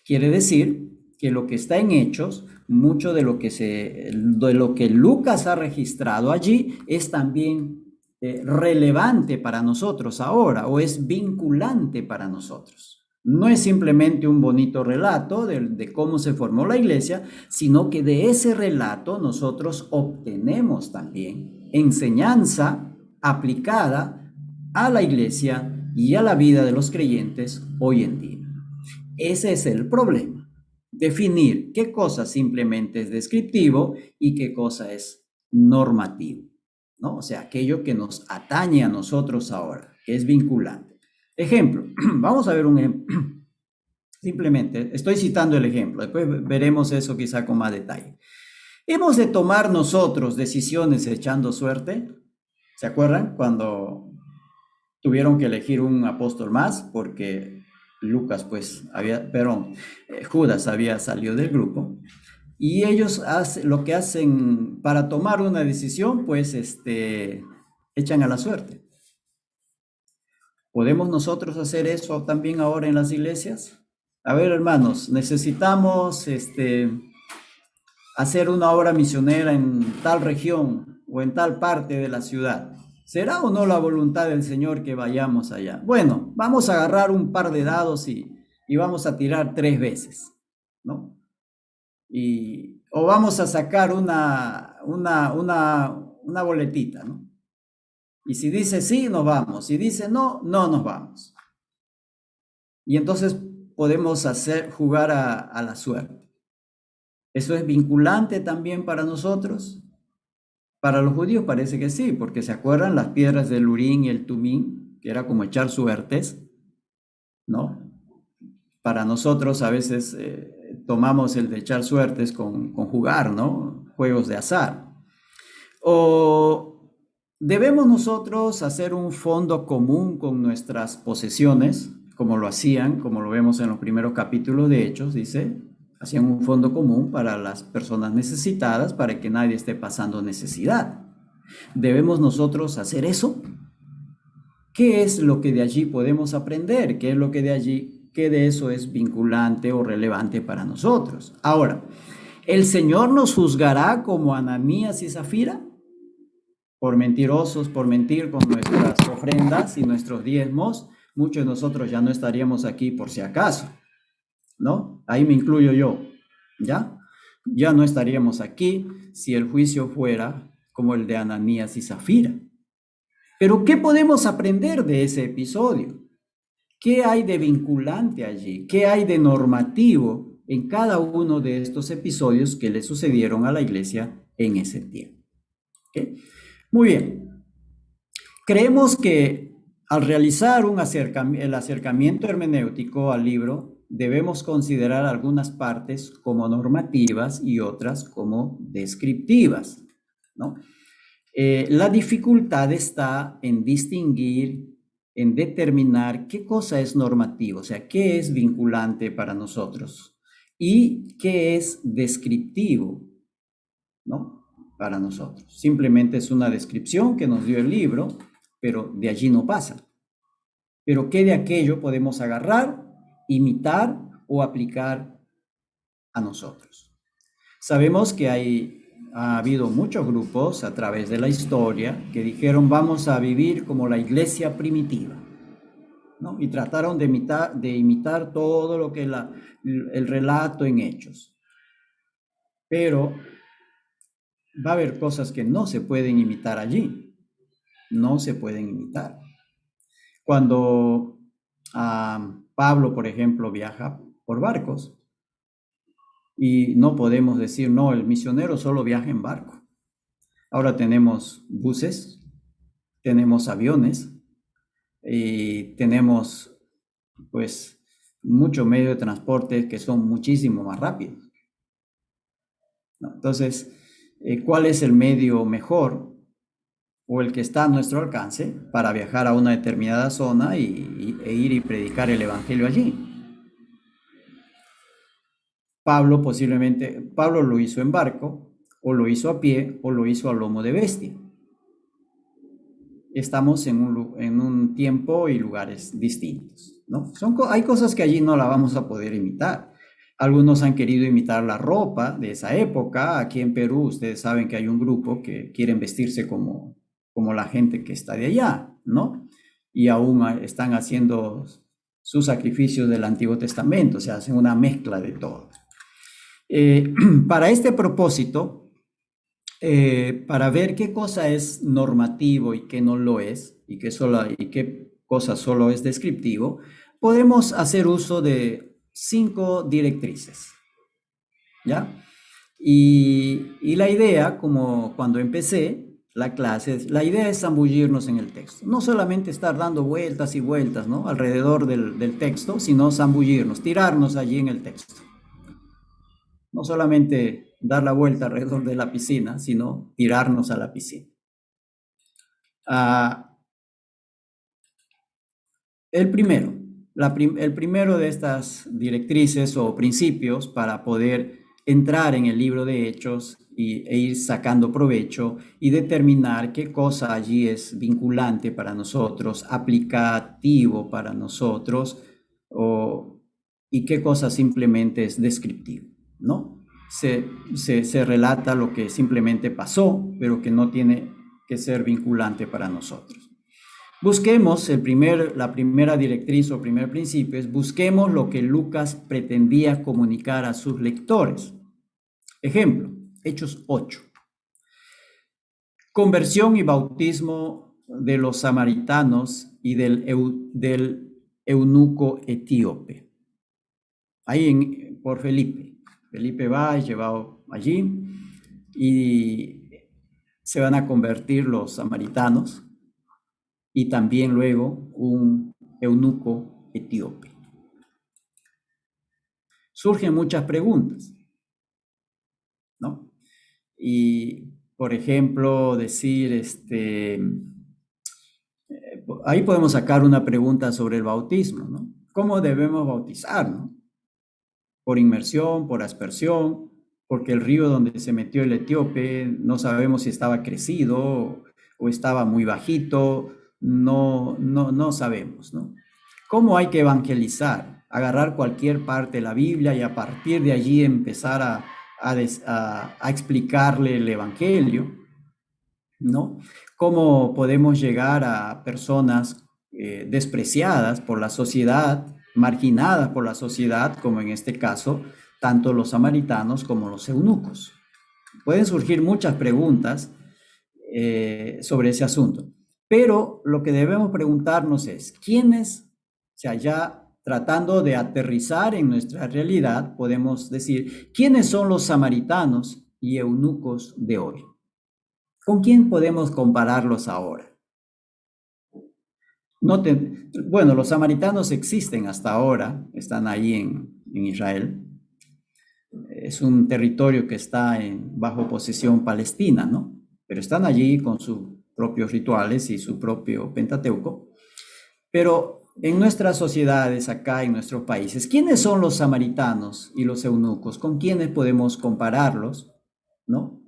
Quiere decir que lo que está en Hechos, mucho de lo que Lucas ha registrado allí es también relevante para nosotros ahora, o es vinculante para nosotros. No es simplemente un bonito relato de cómo se formó la iglesia, sino que de ese relato nosotros obtenemos también enseñanza aplicada a la iglesia y a la vida de los creyentes hoy en día. Ese es el problema. Definir qué cosa simplemente es descriptivo y qué cosa es normativo, ¿no? O sea, aquello que nos atañe a nosotros ahora, que es vinculante. Ejemplo, vamos a ver un ejemplo. Simplemente, estoy citando el ejemplo, después veremos eso quizá con más detalle. ¿Hemos de tomar nosotros decisiones echando suerte? ¿Se acuerdan cuando tuvieron que elegir un apóstol más porque Judas había salido del grupo? Y ellos lo que hacen para tomar una decisión, pues echan a la suerte. ¿Podemos nosotros hacer eso también ahora en las iglesias? A ver, hermanos, necesitamos hacer una obra misionera en tal región o en tal parte de la ciudad. ¿Será o no la voluntad del Señor que vayamos allá? Bueno, vamos a agarrar un par de dados y vamos a tirar 3 veces, ¿no? O vamos a sacar una boletita, ¿no? Y si dice sí, nos vamos. Si dice no, no nos vamos. Y entonces podemos jugar a la suerte. ¿Eso es vinculante también para nosotros? Para los judíos parece que sí, porque se acuerdan las piedras del Urín y el Tumín, que era como echar suertes, ¿no? Para nosotros a veces tomamos el de echar suertes con jugar, ¿no? Juegos de azar. ¿O debemos nosotros hacer un fondo común con nuestras posesiones, como lo hacían, como lo vemos en los primeros capítulos de Hechos, dice, hacían un fondo común para las personas necesitadas, para que nadie esté pasando necesidad? ¿Debemos nosotros hacer eso? ¿Qué es lo que de allí podemos aprender? ¿Qué es lo que de allí, qué de eso es vinculante o relevante para nosotros? Ahora, ¿el Señor nos juzgará como Ananías y Zafira? Por mentirosos, por mentir con nuestras ofrendas y nuestros diezmos, muchos de nosotros ya no estaríamos aquí por si acaso, ¿no? Ahí me incluyo yo, ¿ya? Ya no estaríamos aquí si el juicio fuera como el de Ananías y Zafira. Pero ¿qué podemos aprender de ese episodio? ¿Qué hay de vinculante allí? ¿Qué hay de normativo en cada uno de estos episodios que le sucedieron a la iglesia en ese tiempo? ¿Okay? Muy bien. Creemos que al realizar el acercamiento hermenéutico al libro, debemos considerar algunas partes como normativas y otras como descriptivas, ¿no? La dificultad está en distinguir, en determinar qué cosa es normativo, o sea, qué es vinculante para nosotros y qué es descriptivo, ¿no? Para nosotros. Simplemente es una descripción que nos dio el libro, pero de allí no pasa. Pero ¿qué de aquello podemos agarrar, imitar o aplicar a nosotros? Sabemos que ha habido muchos grupos a través de la historia que dijeron vamos a vivir como la iglesia primitiva, ¿no? Y trataron de imitar todo lo que el relato en Hechos. Pero va a haber cosas que no se pueden imitar allí, no se pueden imitar. Cuando Pablo, por ejemplo, viaja por barcos, y no podemos decir, no, el misionero solo viaja en barco. Ahora tenemos buses, tenemos aviones y tenemos, pues, muchos medios de transporte que son muchísimo más rápidos, ¿no? Entonces, ¿cuál es el medio mejor o el que está a nuestro alcance para viajar a una determinada zona e ir y predicar el evangelio allí? Pablo lo hizo en barco, o lo hizo a pie, o lo hizo a lomo de bestia. Estamos en un tiempo y lugares distintos, ¿no? Hay cosas que allí no la vamos a poder imitar. Algunos han querido imitar la ropa de esa época. Aquí en Perú ustedes saben que hay un grupo que quieren vestirse como la gente que está de allá, ¿no? Y aún están haciendo sus sacrificios del Antiguo Testamento, o sea, hacen una mezcla de todo. Para este propósito, para ver qué cosa es normativo y qué no lo es, y qué cosa solo es descriptivo, podemos hacer uso de 5 directrices, ¿ya? Y la idea, como cuando empecé la clase, la idea es zambullirnos en el texto. No solamente estar dando vueltas y vueltas, ¿no?, alrededor del texto, sino zambullirnos, tirarnos allí en el texto. No solamente dar la vuelta alrededor de la piscina, sino tirarnos a la piscina. El primero de estas directrices o principios para poder entrar en el libro de Hechos e ir sacando provecho y determinar qué cosa allí es vinculante para nosotros, aplicativo para nosotros, y qué cosa simplemente es descriptivo, ¿no? Se relata lo que simplemente pasó, pero que no tiene que ser vinculante para nosotros. Busquemos la primera directriz o primer principio es busquemos lo que Lucas pretendía comunicar a sus lectores. Ejemplo, Hechos 8. Conversión y bautismo de los samaritanos y del eunuco etíope. Ahí por Felipe. Felipe va, es llevado allí y se van a convertir los samaritanos y también luego un eunuco etíope. Surgen muchas preguntas, ¿no? Y Por ejemplo, decir, ahí podemos sacar una pregunta sobre el bautismo, ¿no? ¿Cómo debemos bautizar, no? Por inmersión, por aspersión, porque el río donde se metió el etíope no sabemos si estaba crecido o estaba muy bajito, no sabemos, ¿no? ¿Cómo hay que evangelizar? Agarrar cualquier parte de la Biblia y a partir de allí empezar a explicarle el evangelio, ¿no? ¿Cómo podemos llegar a personas despreciadas por la sociedad, marginadas por la sociedad, como en este caso, tanto los samaritanos como los eunucos? Pueden surgir muchas preguntas sobre ese asunto, pero lo que debemos preguntarnos es, ¿quiénes, o sea, ya tratando de aterrizar en nuestra realidad, podemos decir, ¿quiénes son los samaritanos y eunucos de hoy? ¿Con quién podemos compararlos ahora? Bueno, los samaritanos existen hasta ahora, están ahí en Israel. Es un territorio que está bajo posesión palestina, ¿no? Pero están allí con sus propios rituales y su propio Pentateuco. Pero en nuestras sociedades, acá en nuestros países, ¿quiénes son los samaritanos y los eunucos? ¿Con quiénes podemos compararlos? ¿No?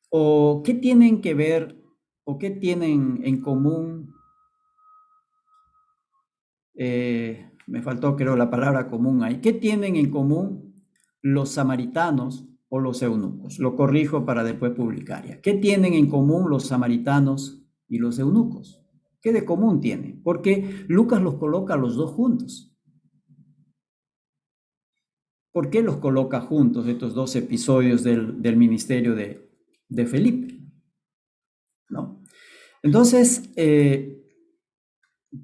¿O qué tienen que ver o qué tienen en común? Me faltó, creo, la palabra común ahí. ¿Qué tienen en común los samaritanos o los eunucos? Lo corrijo para después publicar ya. ¿Qué tienen en común los samaritanos y los eunucos? ¿Qué de común tienen? Porque Lucas los coloca los dos juntos. ¿Por qué los coloca juntos estos dos episodios del ministerio de Felipe? ¿No? Entonces,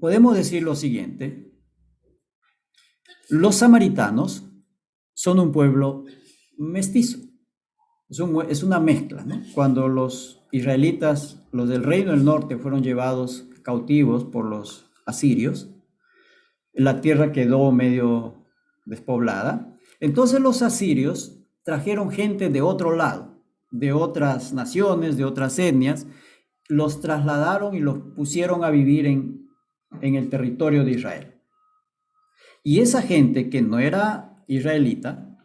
podemos decir lo siguiente. Los samaritanos son un pueblo mestizo. Es una mezcla, ¿no? Cuando los israelitas, los del reino del norte, fueron llevados cautivos por los asirios, la tierra quedó medio despoblada. Entonces los asirios trajeron gente de otro lado, de otras naciones, de otras etnias, los trasladaron y los pusieron a vivir en el territorio de Israel. Y esa gente que no era israelita,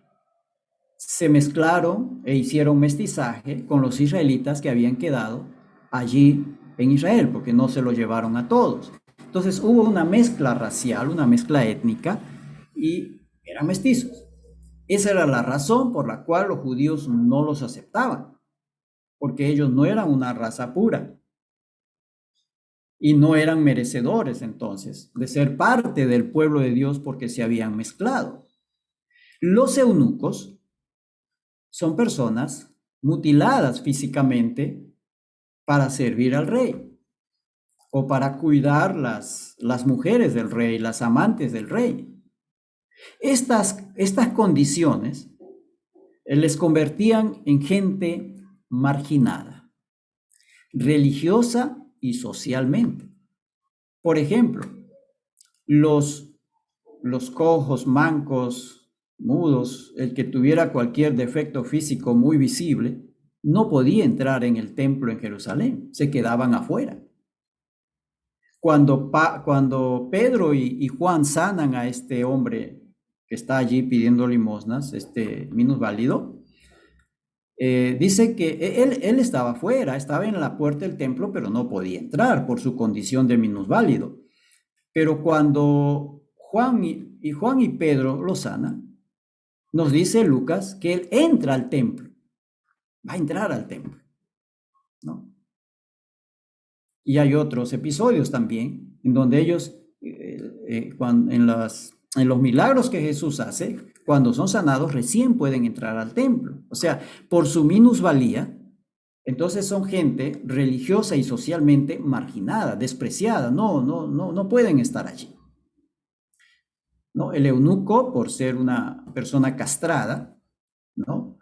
se mezclaron e hicieron mestizaje con los israelitas que habían quedado allí en Israel, porque no se lo llevaron a todos. Entonces hubo una mezcla racial, una mezcla étnica, y eran mestizos. Esa era la razón por la cual los judíos no los aceptaban, porque ellos no eran una raza pura y no eran merecedores entonces de ser parte del pueblo de Dios porque se habían mezclado. Los eunucos son personas mutiladas físicamente para servir al rey o para cuidar las mujeres del rey, las amantes del rey. Estas condiciones les convertían en gente marginada, religiosa y socialmente. Por ejemplo, los cojos, mancos, mudos, el que tuviera cualquier defecto físico muy visible, no podía entrar en el templo en Jerusalén, se quedaban afuera. Cuando Pedro y Juan sanan a este hombre que está allí pidiendo limosnas, este minusválido, dice que él estaba afuera, estaba en la puerta del templo, pero no podía entrar por su condición de minusválido. Pero cuando Juan y Pedro lo sanan, nos dice Lucas que él entra al templo, va a entrar al templo, ¿no? Y hay otros episodios también en donde ellos, en los milagros que Jesús hace, cuando son sanados, recién pueden entrar al templo. O sea, por su minusvalía, entonces son gente religiosa y socialmente marginada, despreciada, no pueden estar allí. ¿No? El eunuco, por ser una persona castrada, ¿no?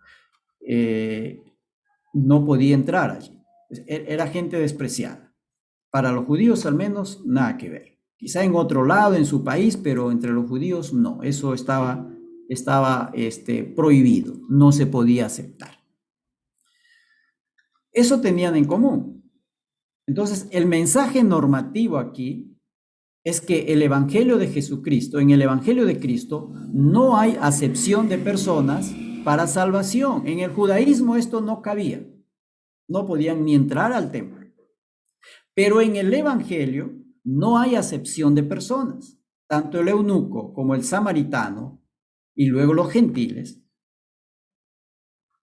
No podía entrar allí. Era gente despreciada. Para los judíos al menos nada que ver. Quizá en otro lado, en su país, pero entre los judíos no. Eso estaba prohibido, no se podía aceptar. Eso tenían en común. Entonces, el mensaje normativo aquí es que el Evangelio de Jesucristo, en el Evangelio de Cristo, no hay acepción de personas para salvación. En el judaísmo esto no cabía. No podían ni entrar al templo. Pero en el Evangelio no hay acepción de personas. Tanto el eunuco como el samaritano y luego los gentiles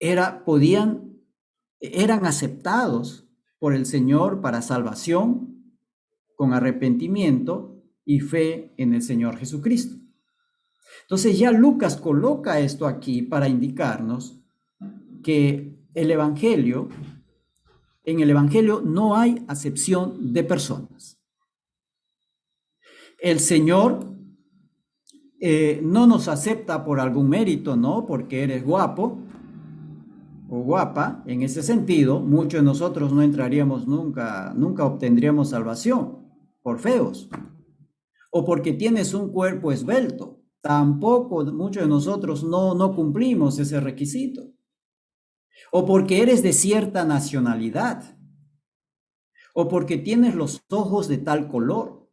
eran aceptados por el Señor para salvación con arrepentimiento y fe en el Señor Jesucristo. Entonces ya Lucas coloca esto aquí para indicarnos que en el Evangelio no hay acepción de personas. El Señor no nos acepta por algún mérito, ¿no? Porque eres guapo o guapa. En ese sentido, muchos de nosotros no entraríamos nunca obtendríamos salvación por feos. O porque tienes un cuerpo esbelto. Tampoco muchos de nosotros no cumplimos ese requisito. O porque eres de cierta nacionalidad. O porque tienes los ojos de tal color.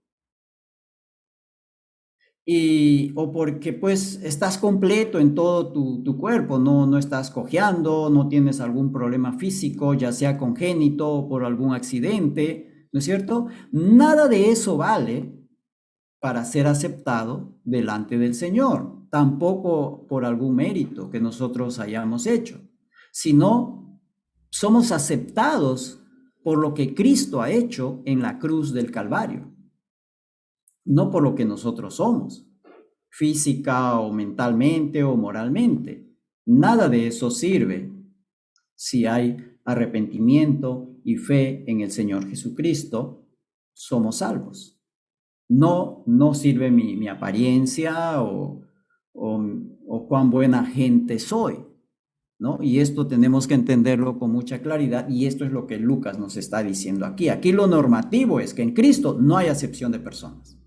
O porque pues estás completo en todo tu cuerpo, no estás cojeando, no tienes algún problema físico, ya sea congénito o por algún accidente, ¿no es cierto? Nada de eso vale para ser aceptado delante del Señor, tampoco por algún mérito que nosotros hayamos hecho, sino somos aceptados por lo que Cristo ha hecho en la cruz del Calvario, no por lo que nosotros somos, física o mentalmente o moralmente. Nada de eso sirve si hay arrepentimiento y fe en el Señor Jesucristo, somos salvos. No sirve mi apariencia o cuán buena gente soy, ¿no? Y esto tenemos que entenderlo con mucha claridad y esto es lo que Lucas nos está diciendo aquí. Aquí lo normativo es que en Cristo no hay acepción de personas.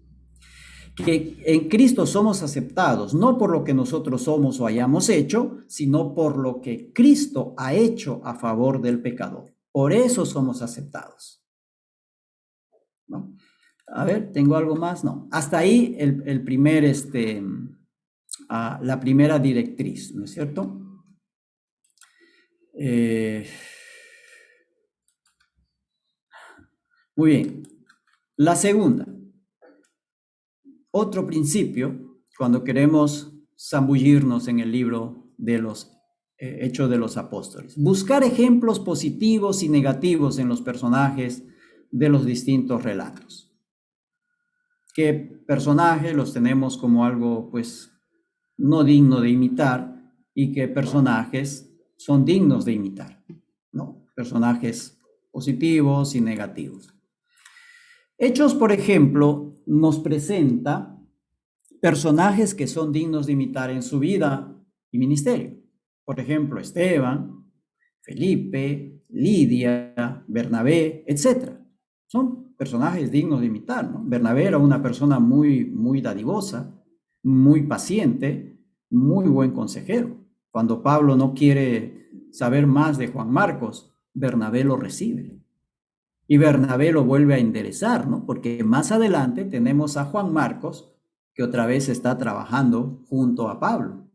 Que en Cristo somos aceptados no por lo que nosotros somos o hayamos hecho, sino por lo que Cristo ha hecho a favor del pecador. Por eso somos aceptados, ¿no? A ver, ¿tengo algo más? No. Hasta ahí la primera directriz, ¿no es cierto? Muy bien. La segunda. Otro principio, cuando queremos zambullirnos en el libro de los Hechos de los Apóstoles. Buscar ejemplos positivos y negativos en los personajes de los distintos relatos. ¿Qué personajes los tenemos como algo, pues, no digno de imitar y qué personajes son dignos de imitar, ¿no? Personajes positivos y negativos. Hechos, por ejemplo, nos presenta personajes que son dignos de imitar en su vida y ministerio. Por ejemplo, Esteban, Felipe, Lidia, Bernabé, etc. Son personajes dignos de imitar, ¿no? Bernabé era una persona muy dadivosa, muy paciente, muy buen consejero. Cuando Pablo no quiere saber más de Juan Marcos, Bernabé lo recibe. Y Bernabé lo vuelve a enderezar, ¿no? Porque más adelante tenemos a Juan Marcos, que otra vez está trabajando junto a Pablo,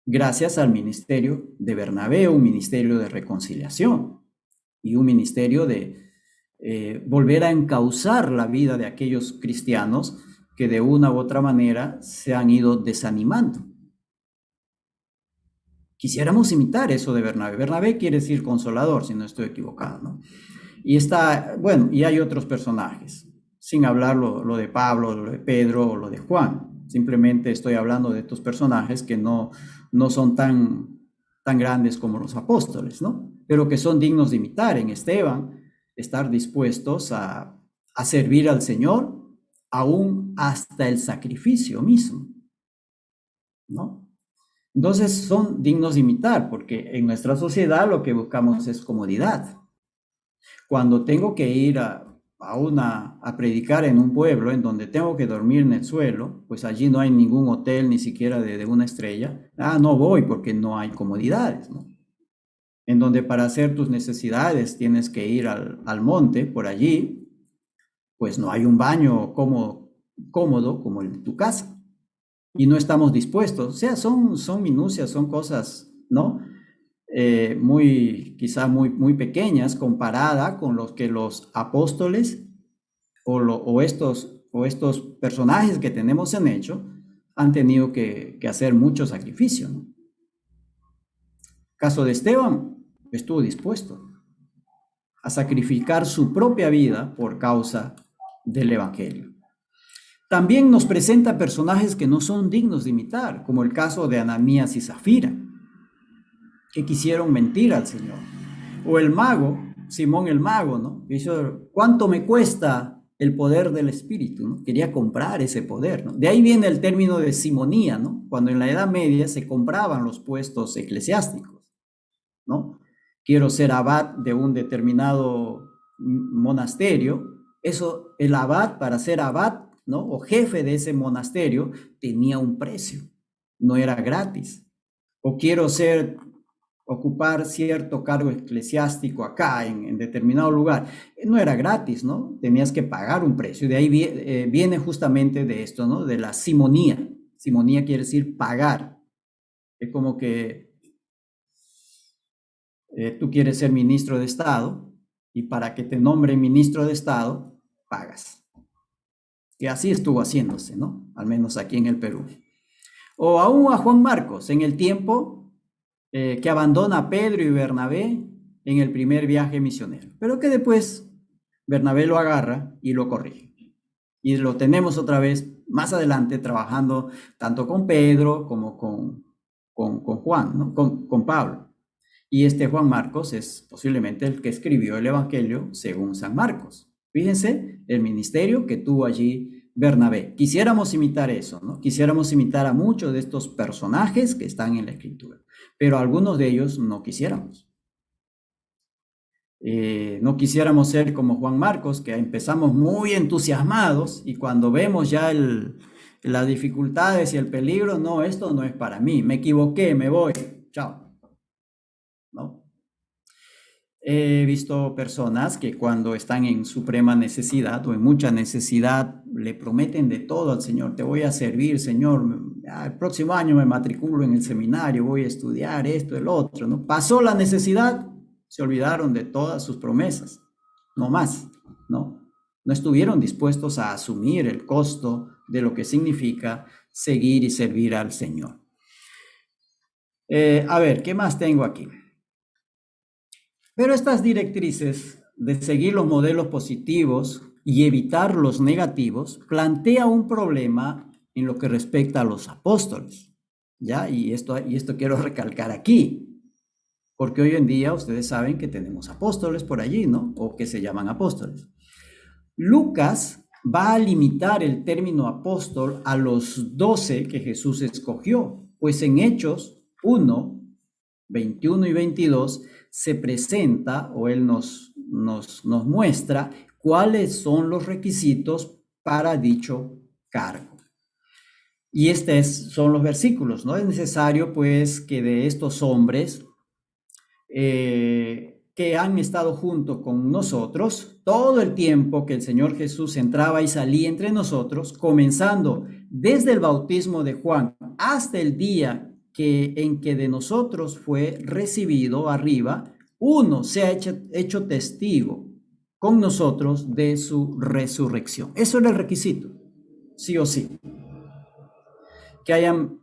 gracias al ministerio de Bernabé, un ministerio de reconciliación y un ministerio de volver a encauzar la vida de aquellos cristianos que de una u otra manera se han ido desanimando. Quisiéramos imitar eso de Bernabé. Bernabé quiere decir consolador, si no estoy equivocado, ¿no? Y y hay otros personajes, sin hablar lo de Pablo, lo de Pedro o lo de Juan. Simplemente estoy hablando de estos personajes que no son tan grandes como los apóstoles, ¿no? Pero que son dignos de imitar. En Esteban, estar dispuestos a servir al Señor, aún hasta el sacrificio mismo, ¿no? Entonces son dignos de imitar, porque en nuestra sociedad lo que buscamos es comodidad. Cuando tengo que ir a predicar en un pueblo en donde tengo que dormir en el suelo, pues allí no hay ningún hotel, ni siquiera de una estrella. No voy porque no hay comodidades, ¿no? en donde para hacer tus necesidades tienes que ir al monte, por allí, pues no hay un baño cómodo como el de tu casa. Y no estamos dispuestos. O sea, son minucias, son cosas, ¿no? Quizá muy pequeñas comparada con los que los apóstoles o estos personajes que tenemos en Hecho han tenido que hacer mucho sacrificio, ¿no? Caso de Esteban, estuvo dispuesto a sacrificar su propia vida por causa del Evangelio. También nos presenta personajes que no son dignos de imitar, como el caso de Ananías y Zafira, que quisieron mentir al Señor. O el mago, Simón el mago, ¿no? Que hizo, ¿cuánto me cuesta el poder del Espíritu? ¿No? Quería comprar ese poder, ¿no? De ahí viene el término de simonía, ¿no? Cuando en la Edad Media se compraban los puestos eclesiásticos, ¿no? Quiero ser abad de un determinado monasterio. Eso, el abad, para ser abad, ¿no? O jefe de ese monasterio, tenía un precio, no era gratis. O quiero ocupar cierto cargo eclesiástico acá en determinado lugar, no era gratis, ¿no? Tenías que pagar un precio. De ahí viene justamente de esto, ¿no? De la simonía. Simonía quiere decir pagar. Es como que tú quieres ser ministro de Estado y para que te nombren ministro de Estado, pagas. Que así estuvo haciéndose, ¿no? Al menos aquí en el Perú. O aún a Juan Marcos, en el tiempo que abandona a Pedro y Bernabé en el primer viaje misionero, pero que después Bernabé lo agarra y lo corrige. Y lo tenemos otra vez más adelante trabajando tanto con Pedro como con Juan, ¿no? con Pablo. Y este Juan Marcos es posiblemente el que escribió el Evangelio según San Marcos. Fíjense el ministerio que tuvo allí Bernabé. Quisiéramos imitar eso, ¿no? Quisiéramos imitar a muchos de estos personajes que están en la Escritura, pero algunos de ellos no quisiéramos. No quisiéramos ser como Juan Marcos, que empezamos muy entusiasmados y cuando vemos ya las dificultades y el peligro, no, esto no es para mí, me equivoqué, me voy, chao. ¿No? He visto personas que cuando están en suprema necesidad o en mucha necesidad le prometen de todo al Señor. Te voy a servir, Señor. El próximo año me matriculo en el seminario, voy a estudiar esto, el otro, ¿no? Pasó la necesidad, se olvidaron de todas sus promesas. No más, ¿no? No estuvieron dispuestos a asumir el costo de lo que significa seguir y servir al Señor. A ver, ¿qué más tengo aquí? Pero estas directrices de seguir los modelos positivos y evitar los negativos plantea un problema en lo que respecta a los apóstoles, ¿ya? Y esto quiero recalcar aquí, porque hoy en día ustedes saben que tenemos apóstoles por allí, ¿no? O que se llaman apóstoles. Lucas va a limitar el término apóstol a los 12 que Jesús escogió, pues en Hechos 1, 21 y 22 se presenta o él nos muestra cuáles son los requisitos para dicho cargo. Y son los versículos, ¿no? Es necesario pues que de estos hombres que han estado junto con nosotros todo el tiempo que el Señor Jesús entraba y salía entre nosotros, comenzando desde el bautismo de Juan hasta el día en que de nosotros fue recibido arriba, uno se ha hecho testigo con nosotros de su resurrección. Eso era el requisito, sí o sí. Que hayan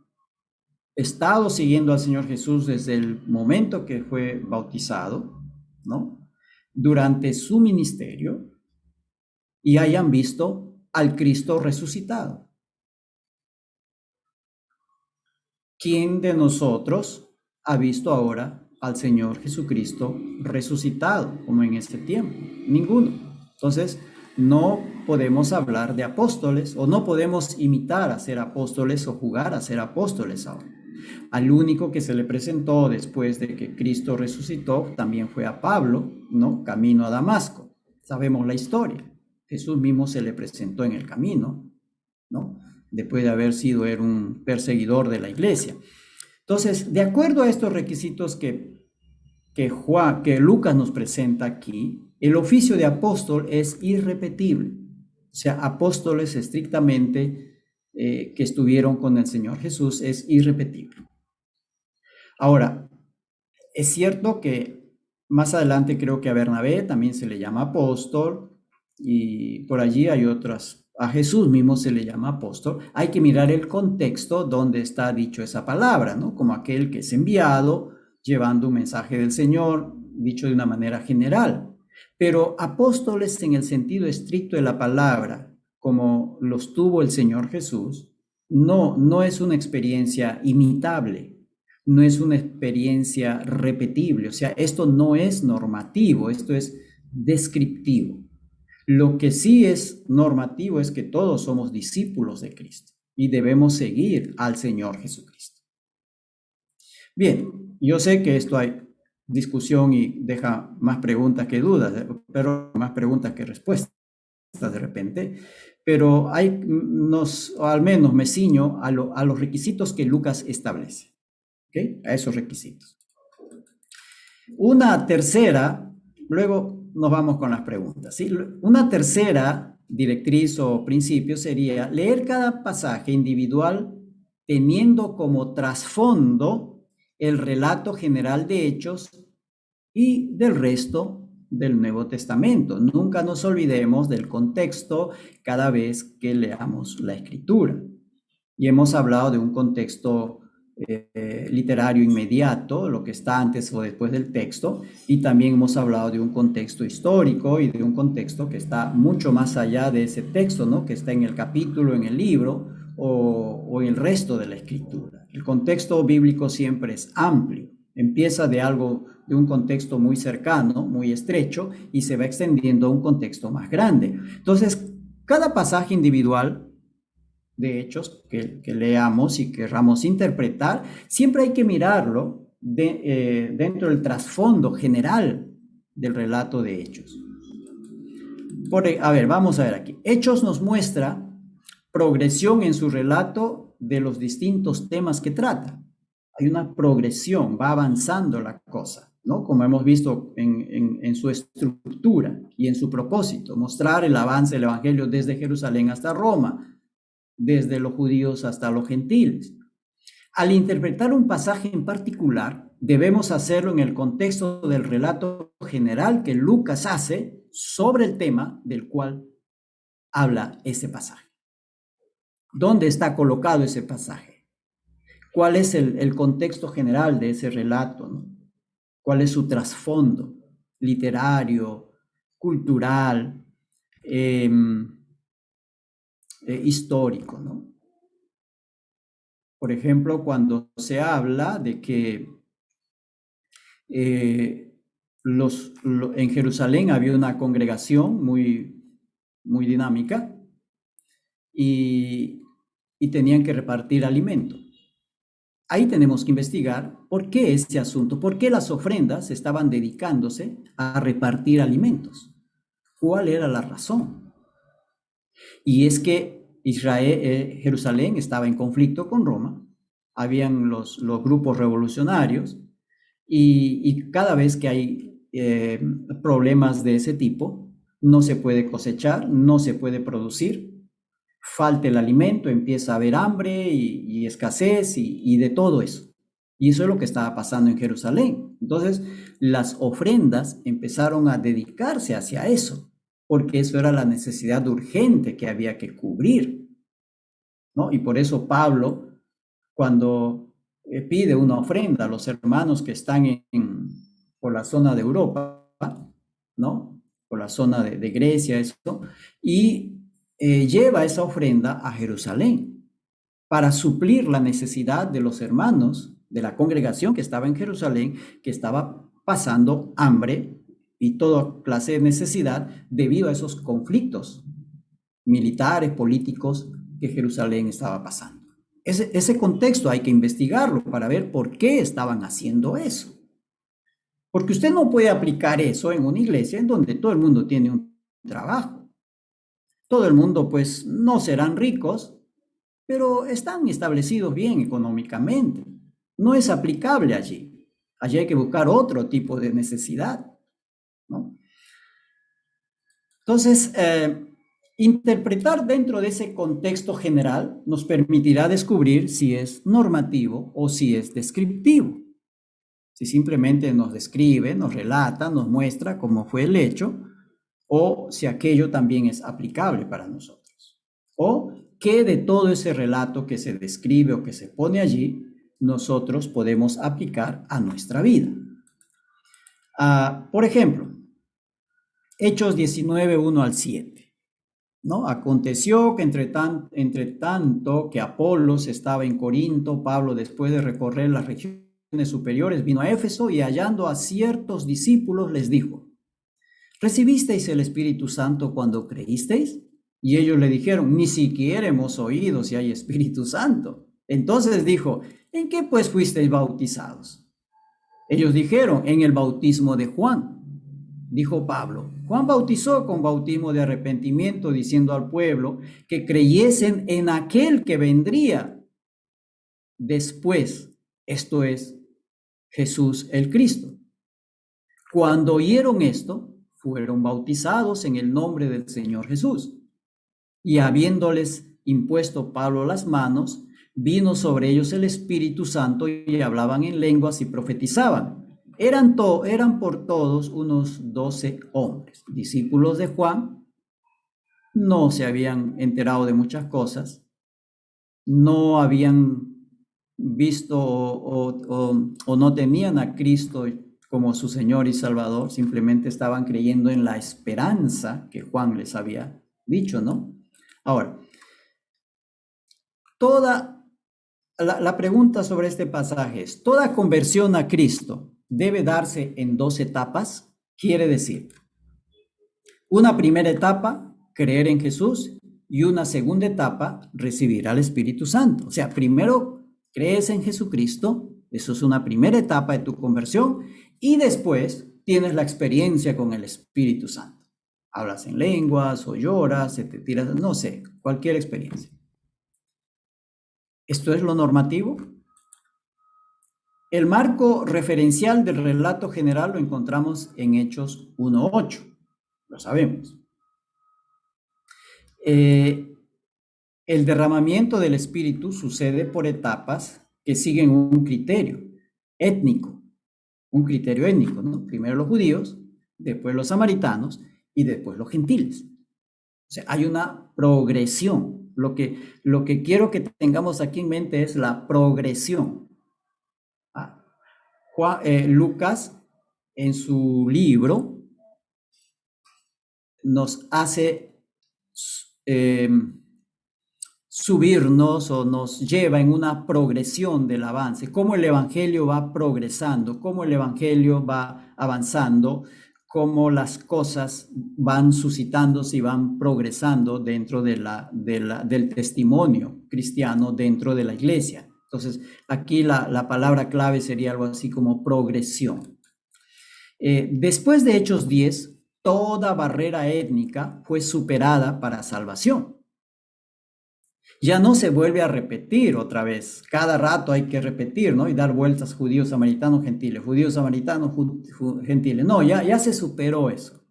estado siguiendo al Señor Jesús desde el momento que fue bautizado, ¿no? Durante su ministerio y hayan visto al Cristo resucitado. ¿Quién de nosotros ha visto ahora al Señor Jesucristo resucitado como en este tiempo? Ninguno. Entonces, no podemos hablar de apóstoles o no podemos imitar a ser apóstoles o jugar a ser apóstoles ahora. Al único que se le presentó después de que Cristo resucitó también fue a Pablo, ¿no? Camino a Damasco. Sabemos la historia. Jesús mismo se le presentó en el camino, ¿no? Después de haber sido un perseguidor de la iglesia. Entonces, de acuerdo a estos requisitos que que Lucas nos presenta aquí, el oficio de apóstol es irrepetible. O sea, apóstoles estrictamente que estuvieron con el Señor Jesús es irrepetible. Ahora, es cierto que más adelante creo que a Bernabé también se le llama apóstol y por allí hay otras. A Jesús mismo se le llama apóstol. Hay que mirar el contexto donde está dicho esa palabra, ¿no? Como aquel que es enviado llevando un mensaje del Señor, dicho de una manera general. Pero apóstoles en el sentido estricto de la palabra, como los tuvo el Señor Jesús, no es una experiencia imitable, no es una experiencia repetible. O sea, esto no es normativo, esto es descriptivo. Lo que sí es normativo es que todos somos discípulos de Cristo y debemos seguir al Señor Jesucristo. Bien, yo sé que esto hay discusión y deja más preguntas que dudas, pero más preguntas que respuestas de repente, pero o al menos me ciño a los requisitos que Lucas establece, ¿okay? A esos requisitos. Una tercera, luego nos vamos con las preguntas, ¿sí? Una tercera directriz o principio sería leer cada pasaje individual teniendo como trasfondo el relato general de Hechos y del resto del Nuevo Testamento. Nunca nos olvidemos del contexto cada vez que leamos la Escritura. Y hemos hablado de un contexto literario inmediato, lo que está antes o después del texto, y también hemos hablado de un contexto histórico y de un contexto que está mucho más allá de ese texto, ¿no? Que está en el capítulo, en el libro o en el resto de la Escritura. El contexto bíblico siempre es amplio, empieza de un contexto muy cercano, muy estrecho, y se va extendiendo a un contexto más grande. Entonces, cada pasaje individual de Hechos que leamos y querramos interpretar, siempre hay que mirarlo dentro del trasfondo general del relato de Hechos. Vamos a ver aquí. Hechos nos muestra progresión en su relato de los distintos temas que trata. Hay una progresión, va avanzando la cosa, ¿no? Como hemos visto en su estructura y en su propósito, mostrar el avance del Evangelio desde Jerusalén hasta Roma, desde los judíos hasta los gentiles. Al interpretar un pasaje en particular, debemos hacerlo en el contexto del relato general que Lucas hace sobre el tema del cual habla ese pasaje. ¿Dónde está colocado ese pasaje? ¿Cuál es el contexto general de ese relato, ¿no? ¿Cuál es su trasfondo literario, cultural, histórico, ¿no? Por ejemplo, cuando se habla de que en Jerusalén había una congregación muy, muy dinámica y tenían que repartir alimento. Ahí tenemos que investigar por qué ese asunto, por qué las ofrendas estaban dedicándose a repartir alimentos. ¿Cuál era la razón? Y es que Jerusalén estaba en conflicto con Roma, habían los grupos revolucionarios y cada vez que hay problemas de ese tipo, no se puede cosechar, no se puede producir, falta el alimento, empieza a haber hambre y escasez y de todo eso. Y eso es lo que estaba pasando en Jerusalén. Entonces, las ofrendas empezaron a dedicarse hacia eso, porque eso era la necesidad urgente que había que cubrir, ¿no? Y por eso Pablo, cuando pide una ofrenda a los hermanos que están por la zona de Europa, ¿no? Por la zona de Grecia, eso, y lleva esa ofrenda a Jerusalén para suplir la necesidad de los hermanos de la congregación que estaba en Jerusalén, que estaba pasando hambre y toda clase de necesidad debido a esos conflictos militares, políticos que Jerusalén estaba pasando. Ese contexto hay que investigarlo para ver por qué estaban haciendo eso. Porque usted no puede aplicar eso en una iglesia en donde todo el mundo tiene un trabajo. Todo el mundo, pues, no serán ricos, pero están establecidos bien económicamente. No es aplicable allí. Allí hay que buscar otro tipo de necesidad, ¿no? Entonces, interpretar dentro de ese contexto general nos permitirá descubrir si es normativo o si es descriptivo. Si simplemente nos describe, nos relata, nos muestra cómo fue el hecho, o si aquello también es aplicable para nosotros. O qué de todo ese relato que se describe o que se pone allí, nosotros podemos aplicar a nuestra vida. Por ejemplo, Hechos 19, 1 al 7. ¿No? Aconteció que entre tanto que Apolos estaba en Corinto, Pablo, después de recorrer las regiones superiores, vino a Éfeso y hallando a ciertos discípulos les dijo: ¿recibisteis el Espíritu Santo cuando creísteis? Y ellos le dijeron: ni siquiera hemos oído si hay Espíritu Santo. Entonces dijo: ¿en qué pues fuisteis bautizados? Ellos dijeron: en el bautismo de Juan. Dijo Pablo: Juan bautizó con bautismo de arrepentimiento, diciendo al pueblo que creyesen en aquel que vendría después, esto es, Jesús el Cristo. Cuando oyeron esto, fueron bautizados en el nombre del Señor Jesús. Y habiéndoles impuesto Pablo las manos, vino sobre ellos el Espíritu Santo y hablaban en lenguas y profetizaban. Eran por todos unos 12 hombres, discípulos de Juan. No se habían enterado de muchas cosas, no habían visto o no tenían a Cristo como su Señor y Salvador, simplemente estaban creyendo en la esperanza que Juan les había dicho, ¿no? Ahora, la pregunta sobre este pasaje es: ¿toda conversión a Cristo debe darse en 2 etapas? Quiere decir, una primera etapa, creer en Jesús, y una segunda etapa, recibir al Espíritu Santo. O sea, primero crees en Jesucristo, eso es una primera etapa de tu conversión, y después tienes la experiencia con el Espíritu Santo. Hablas en lenguas o lloras, se te tiras, no sé, cualquier experiencia. ¿Esto es lo normativo? El marco referencial del relato general lo encontramos en Hechos 1:8, lo sabemos. El derramamiento del Espíritu sucede por etapas que siguen un criterio étnico, ¿no? Primero los judíos, después los samaritanos y después los gentiles. O sea, hay una progresión. Lo que quiero que tengamos aquí en mente es la progresión. Lucas, en su libro, nos hace subirnos o nos lleva en una progresión del avance, cómo el Evangelio va progresando, cómo el Evangelio va avanzando, cómo las cosas van suscitándose y van progresando dentro del testimonio cristiano dentro de la iglesia. Entonces, aquí la palabra clave sería algo así como progresión. Después de Hechos 10, toda barrera étnica fue superada para salvación. Ya no se vuelve a repetir otra vez. Cada rato hay que repetir, ¿no? Y dar vueltas: judíos, samaritanos, gentiles, judíos, samaritanos, gentiles. No, ya se superó eso.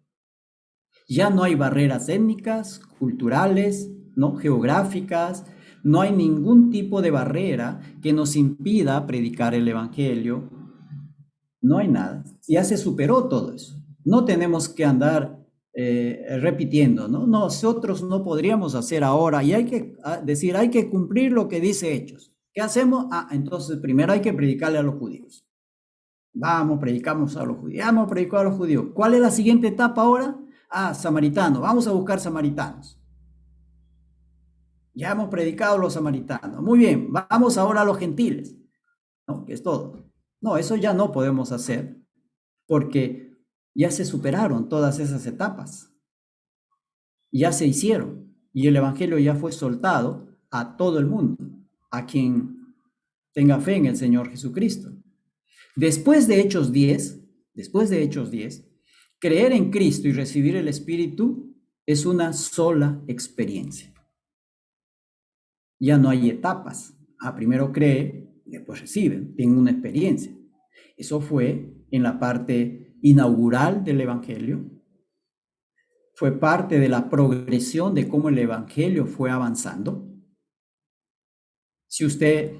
Ya no hay barreras étnicas, culturales, ¿no? Geográficas. No hay ningún tipo de barrera que nos impida predicar el Evangelio. No hay nada. Ya se superó todo eso. No tenemos que andar repitiendo, ¿no? Nosotros no podríamos hacer ahora, y hay que decir, hay que cumplir lo que dice Hechos. ¿Qué hacemos? Entonces primero hay que predicarle a los judíos. Vamos, predicamos a los judíos. Vamos a predicar a los judíos. ¿Cuál es la siguiente etapa ahora? Samaritanos. Vamos a buscar samaritanos. Ya hemos predicado a los samaritanos. Muy bien, vamos ahora a los gentiles. ¿No? Que es todo. No, eso ya no podemos hacer porque ya se superaron todas esas etapas. Ya se hicieron y el Evangelio ya fue soltado a todo el mundo, a quien tenga fe en el Señor Jesucristo. Después de Hechos 10, creer en Cristo y recibir el Espíritu es una sola experiencia. Ya no hay etapas. Primero cree, después recibe, tiene una experiencia. Eso fue en la parte inaugural del Evangelio, fue parte de la progresión de cómo el Evangelio fue avanzando. Si usted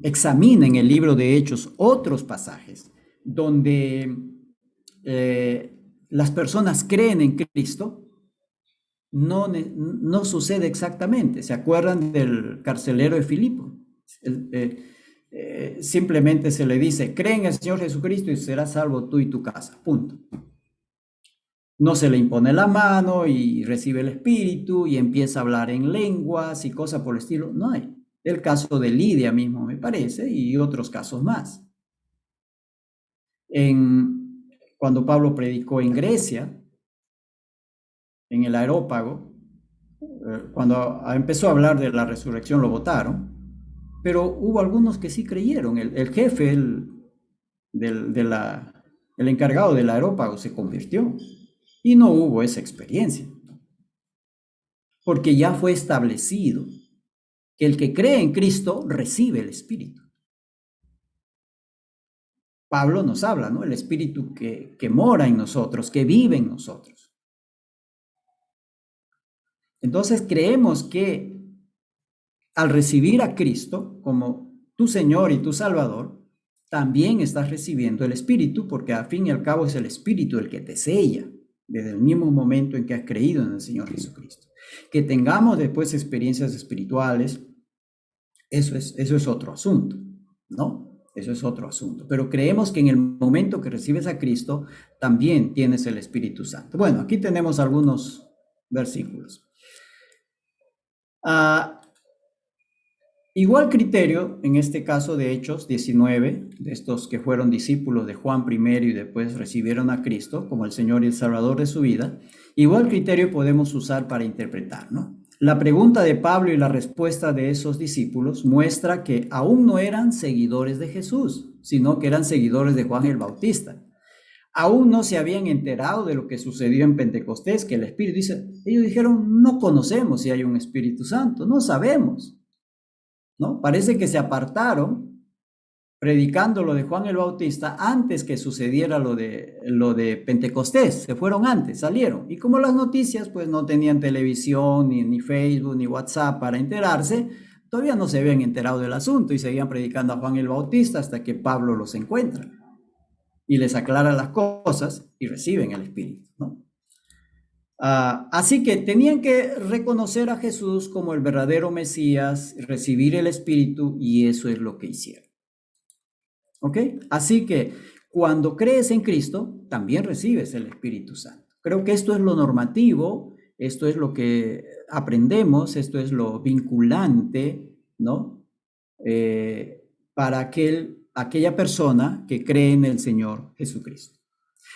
examina en el libro de Hechos otros pasajes donde las personas creen en Cristo, no sucede exactamente. ¿Se acuerdan del carcelero de Filipo? Simplemente se le dice, cree en el Señor Jesucristo y serás salvo tú y tu casa, punto. No se le impone la mano y recibe el Espíritu y empieza a hablar en lenguas y cosas por el estilo. No hay. El caso de Lidia mismo, me parece, y otros casos más. Cuando Pablo predicó en Grecia, en el Areópago, cuando empezó a hablar de la resurrección lo votaron, pero hubo algunos que sí creyeron. El jefe, el encargado del Areópago se convirtió y no hubo esa experiencia, porque ya fue establecido que el que cree en Cristo recibe el Espíritu. Pablo nos habla, ¿no? El Espíritu que mora en nosotros, que vive en nosotros. Entonces creemos que al recibir a Cristo como tu Señor y tu Salvador, también estás recibiendo el Espíritu, porque al fin y al cabo es el Espíritu el que te sella desde el mismo momento en que has creído en el Señor Jesucristo. Que tengamos después experiencias espirituales, eso es otro asunto, ¿no? Eso es otro asunto. Pero creemos que en el momento que recibes a Cristo, también tienes el Espíritu Santo. Bueno, aquí tenemos algunos versículos. Igual criterio, en este caso de Hechos 19, de estos que fueron discípulos de Juan primero y después recibieron a Cristo como el Señor y el Salvador de su vida, igual criterio podemos usar para interpretar, ¿no? La pregunta de Pablo y la respuesta de esos discípulos muestra que aún no eran seguidores de Jesús, sino que eran seguidores de Juan el Bautista. Aún no se habían enterado de lo que sucedió en Pentecostés, que el Espíritu dice, ellos dijeron, no conocemos si hay un Espíritu Santo, no sabemos. ¿No? Parece que se apartaron predicando lo de Juan el Bautista antes que sucediera lo de Pentecostés. Se fueron antes, salieron. Y como las noticias pues no tenían televisión, ni Facebook, ni WhatsApp para enterarse, todavía no se habían enterado del asunto y seguían predicando a Juan el Bautista hasta que Pablo los encuentra y les aclara las cosas y reciben el Espíritu, ¿no? Así que tenían que reconocer a Jesús como el verdadero Mesías, recibir el Espíritu, y eso es lo que hicieron. ¿Ok? Así que cuando crees en Cristo, también recibes el Espíritu Santo. Creo que esto es lo normativo, esto es lo que aprendemos, esto es lo vinculante, ¿no? Para aquella persona que cree en el Señor Jesucristo.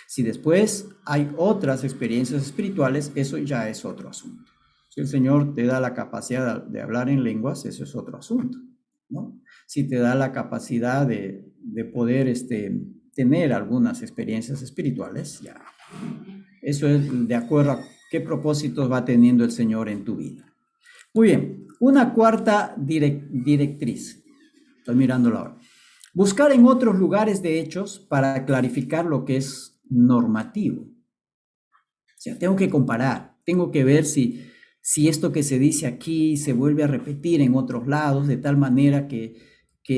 Si después hay otras experiencias espirituales, eso ya es otro asunto. Si el Señor te da la capacidad de hablar en lenguas, eso es otro asunto, ¿no? Si te da la capacidad de poder tener algunas experiencias espirituales, ya. Eso es de acuerdo a qué propósitos va teniendo el Señor en tu vida. Muy bien, una cuarta directriz. Estoy mirándola ahora. Buscar en otros lugares de hechos para clarificar lo que es normativo. O sea, tengo que comparar, tengo que ver si esto que se dice aquí se vuelve a repetir en otros lados, de tal manera que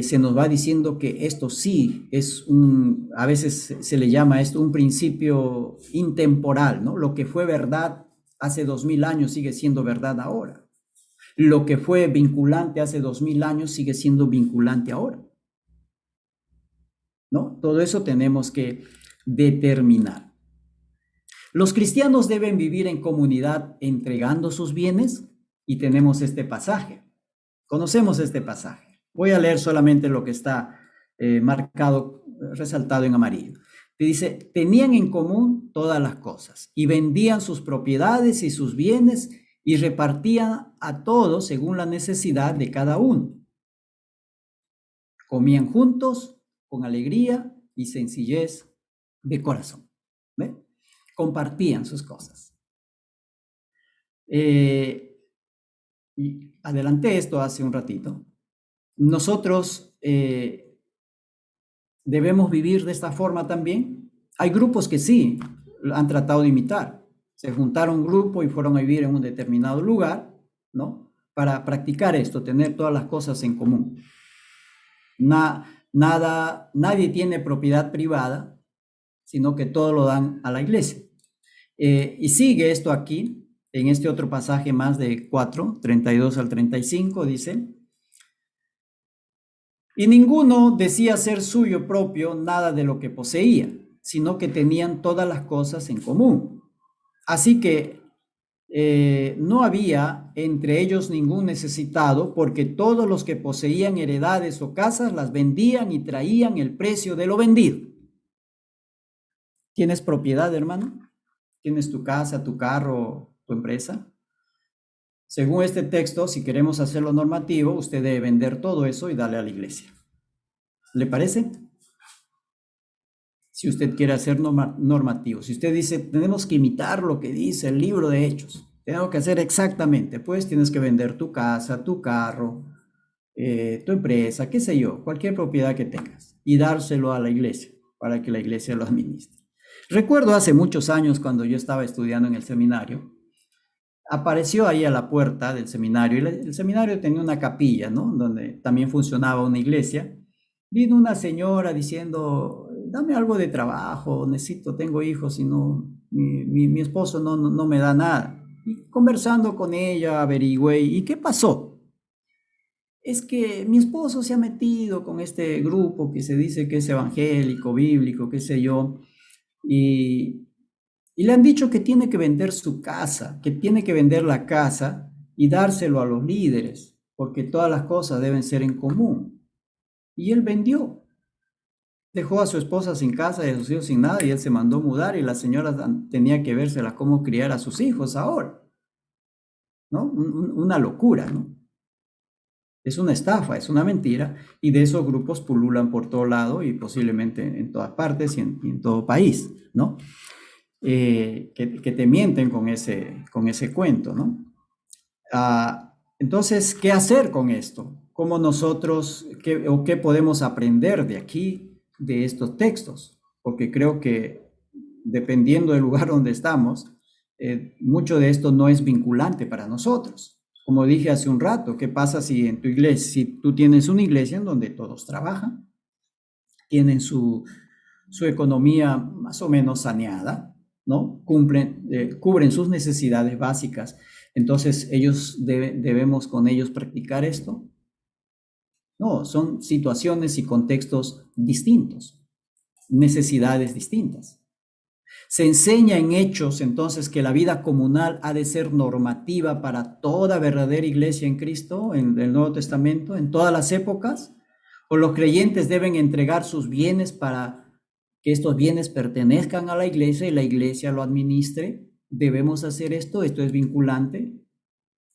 se nos va diciendo que esto sí es a veces se le llama esto un principio intemporal, ¿no? Lo que fue verdad hace 2000 años sigue siendo verdad ahora. Lo que fue vinculante hace 2000 años sigue siendo vinculante ahora, ¿no? Todo eso tenemos que determinar. Los cristianos deben vivir en comunidad entregando sus bienes, y tenemos este pasaje. Conocemos este pasaje. Voy a leer solamente lo que está marcado, resaltado en amarillo. Dice, tenían en común todas las cosas y vendían sus propiedades y sus bienes y repartían a todos según la necesidad de cada uno. Comían juntos con alegría y sencillez de corazón. ¿Ve? Compartían sus cosas. Y adelanté esto hace un ratito. Nosotros ¿Debemos vivir de esta forma también? Hay grupos que sí han tratado de imitar. Se juntaron un grupo y fueron a vivir en un determinado lugar, ¿no? Para practicar esto, tener todas las cosas en común. Nadie tiene propiedad privada, sino que todo lo dan a la iglesia. Y sigue esto aquí, en este otro pasaje más de 4, 32 al 35, dice: y ninguno decía ser suyo propio nada de lo que poseía, sino que tenían todas las cosas en común. Así que no había entre ellos ningún necesitado, porque todos los que poseían heredades o casas las vendían y traían el precio de lo vendido. ¿Tienes propiedad, hermano? ¿Tienes tu casa, tu carro, tu empresa? Según este texto, si queremos hacerlo normativo, usted debe vender todo eso y darle a la iglesia. ¿Le parece? Si usted quiere hacer normativo, si usted dice, tenemos que imitar lo que dice el libro de Hechos, tengo que hacer exactamente, pues tienes que vender tu casa, tu carro, tu empresa, qué sé yo, cualquier propiedad que tengas, y dárselo a la iglesia para que la iglesia lo administre. Recuerdo hace muchos años, cuando yo estaba estudiando en el seminario, apareció ahí a la puerta del seminario, y el seminario tenía una capilla, ¿no? Donde también funcionaba una iglesia. Vino una señora diciendo, dame algo de trabajo, tengo hijos y no, mi esposo no me da nada. Y conversando con ella, averigüé, ¿y qué pasó? Es que mi esposo se ha metido con este grupo que se dice que es evangélico, bíblico, qué sé yo, y le han dicho que tiene que vender su casa, que tiene que vender la casa y dárselo a los líderes, porque todas las cosas deben ser en común. Y él vendió. Dejó a su esposa sin casa y a sus hijos sin nada, y él se mandó mudar, y la señora tenía que vérsela cómo criar a sus hijos ahora. ¿No? Una locura, ¿no? Es una estafa, es una mentira, y de esos grupos pululan por todo lado y posiblemente en todas partes y en todo país, ¿no? Que te mienten con ese cuento, ¿no? Entonces, ¿qué hacer con esto? ¿Cómo nosotros, qué podemos aprender de aquí, de estos textos? Porque creo que dependiendo del lugar donde estamos, mucho de esto no es vinculante para nosotros. Como dije hace un rato, ¿qué pasa si en tu iglesia, si tú tienes una iglesia en donde todos trabajan, tienen su economía más o menos saneada, ¿no? Cubren sus necesidades básicas. Entonces, debemos con ellos practicar esto. No, son situaciones y contextos distintos, necesidades distintas. Se enseña en Hechos, entonces, que la vida comunal ha de ser normativa para toda verdadera iglesia en Cristo, en el Nuevo Testamento, en todas las épocas, o los creyentes deben entregar sus bienes para que estos bienes pertenezcan a la iglesia y la iglesia lo administre. ¿Debemos hacer esto? ¿Esto es vinculante?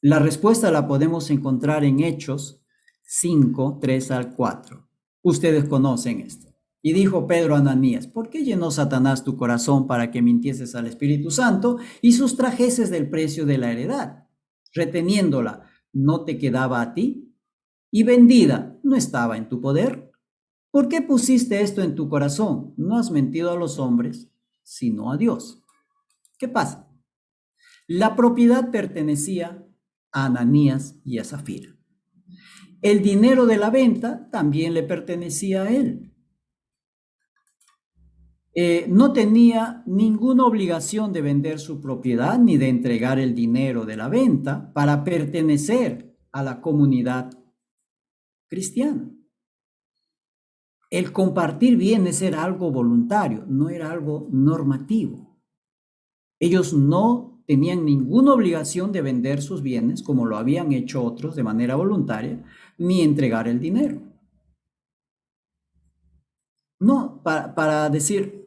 La respuesta la podemos encontrar en Hechos 5, 3 al 4. Ustedes conocen esto. Y dijo Pedro a Ananías, ¿por qué llenó Satanás tu corazón para que mintieses al Espíritu Santo y sustrajeses del precio de la heredad? Reteniéndola, ¿no te quedaba a ti? Y vendida, ¿no estaba en tu poder? ¿Por qué pusiste esto en tu corazón? No has mentido a los hombres, sino a Dios. ¿Qué pasa? La propiedad pertenecía a Ananías y a Zafira. El dinero de la venta también le pertenecía a él. No tenía ninguna obligación de vender su propiedad ni de entregar el dinero de la venta para pertenecer a la comunidad cristiana. El compartir bienes era algo voluntario, no era algo normativo. Ellos no tenían ninguna obligación de vender sus bienes, como lo habían hecho otros de manera voluntaria, ni entregar el dinero. No, para decir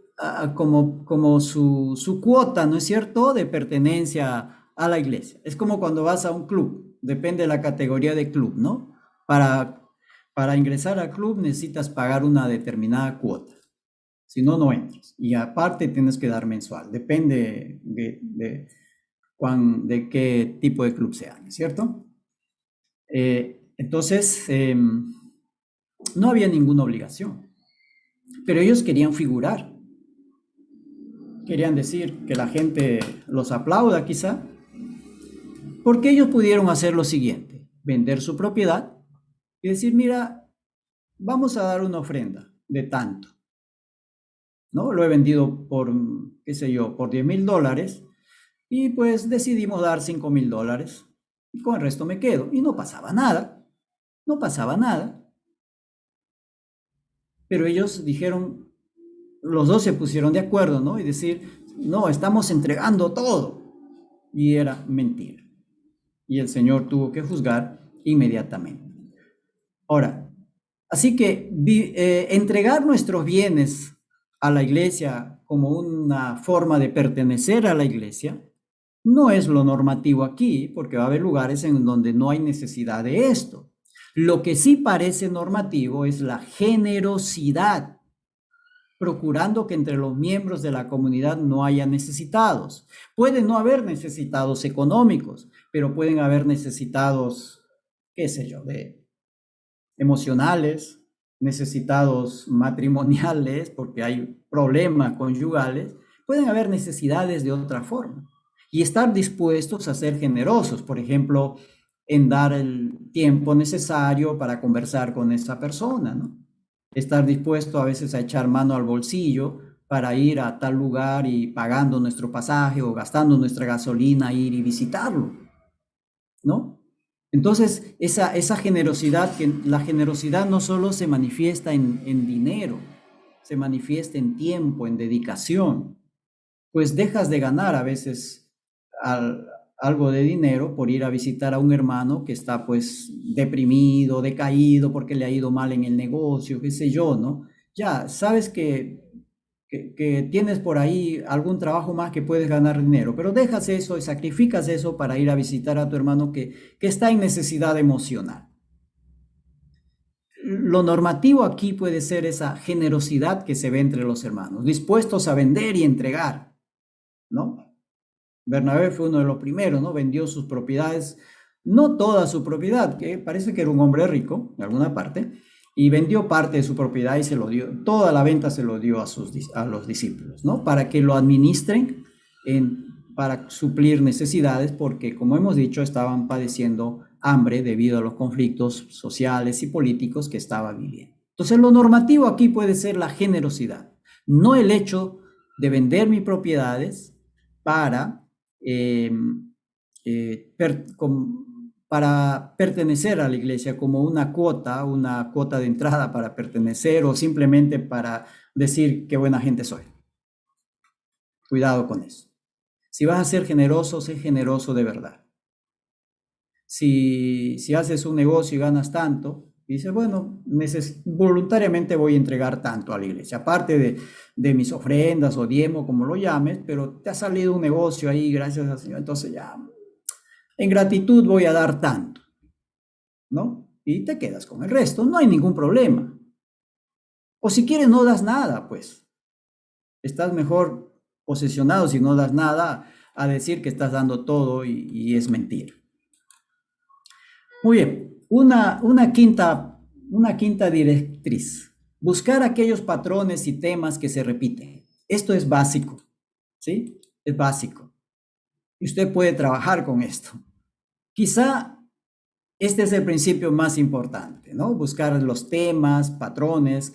como su cuota, ¿no es cierto?, de pertenencia a la iglesia. Es como cuando vas a un club, depende de la categoría de club, ¿no? Para ingresar al club necesitas pagar una determinada cuota. Si no, no entras. Y aparte tienes que dar mensual. Depende de qué tipo de club sea, ¿no es cierto? Entonces, no había ninguna obligación. Pero ellos querían figurar, querían decir que la gente los aplauda quizá, porque ellos pudieron hacer lo siguiente: vender su propiedad y decir, mira, vamos a dar una ofrenda de tanto, ¿no? Lo he vendido por, qué sé yo, por $10,000 y pues decidimos dar $5,000 y con el resto me quedo. Y no pasaba nada, no pasaba nada. Pero ellos dijeron, los dos se pusieron de acuerdo, ¿no? Y decir, no, estamos entregando todo. Y era mentira. Y el Señor tuvo que juzgar inmediatamente. Ahora, así que entregar nuestros bienes a la iglesia como una forma de pertenecer a la iglesia no es lo normativo aquí, porque va a haber lugares en donde no hay necesidad de esto. Lo que sí parece normativo es la generosidad, procurando que entre los miembros de la comunidad no haya necesitados. Puede no haber necesitados económicos, pero pueden haber necesitados, qué sé yo, de emocionales, necesitados matrimoniales, porque hay problemas conyugales, pueden haber necesidades de otra forma. Y estar dispuestos a ser generosos, por ejemplo, en dar el tiempo necesario para conversar con esa persona, ¿no? Estar dispuesto a veces a echar mano al bolsillo para ir a tal lugar y pagando nuestro pasaje o gastando nuestra gasolina, ir y visitarlo, ¿no? Entonces, esa generosidad, que la generosidad no solo se manifiesta en dinero, se manifiesta en tiempo, en dedicación. Pues dejas de ganar a veces algo de dinero por ir a visitar a un hermano que está pues deprimido, decaído, porque le ha ido mal en el negocio, qué sé yo, ¿no? Ya sabes que tienes por ahí algún trabajo más que puedes ganar dinero, pero dejas eso y sacrificas eso para ir a visitar a tu hermano que está en necesidad emocional. Lo normativo aquí puede ser esa generosidad que se ve entre los hermanos, dispuestos a vender y entregar, ¿no? Bernabé fue uno de los primeros, ¿no? Vendió sus propiedades, no toda su propiedad, que parece que era un hombre rico, en alguna parte, y vendió parte de su propiedad y se lo dio, toda la venta se lo dio a los discípulos, ¿no? Para que lo administren para suplir necesidades, porque como hemos dicho, estaban padeciendo hambre debido a los conflictos sociales y políticos que estaban viviendo. Entonces, lo normativo aquí puede ser la generosidad, no el hecho de vender mis propiedades para, eh, para pertenecer a la iglesia como una cuota de entrada para pertenecer o simplemente para decir qué buena gente soy. Cuidado con eso. Si vas a ser generoso, sé generoso de verdad. Si haces un negocio y ganas tanto, dices, bueno, voluntariamente voy a entregar tanto a la iglesia, aparte de mis ofrendas o diezmo, como lo llames, pero te ha salido un negocio ahí, gracias al Señor, entonces ya, en gratitud voy a dar tanto, ¿no? Y te quedas con el resto, no hay ningún problema. O si quieres, no das nada, pues. Estás mejor posesionado si no das nada a decir que estás dando todo y es mentira. Muy bien, una quinta directriz. Buscar aquellos patrones y temas que se repiten. Esto es básico, ¿sí? Es básico. Y usted puede trabajar con esto. Quizá este es el principio más importante, ¿no? Buscar los temas, patrones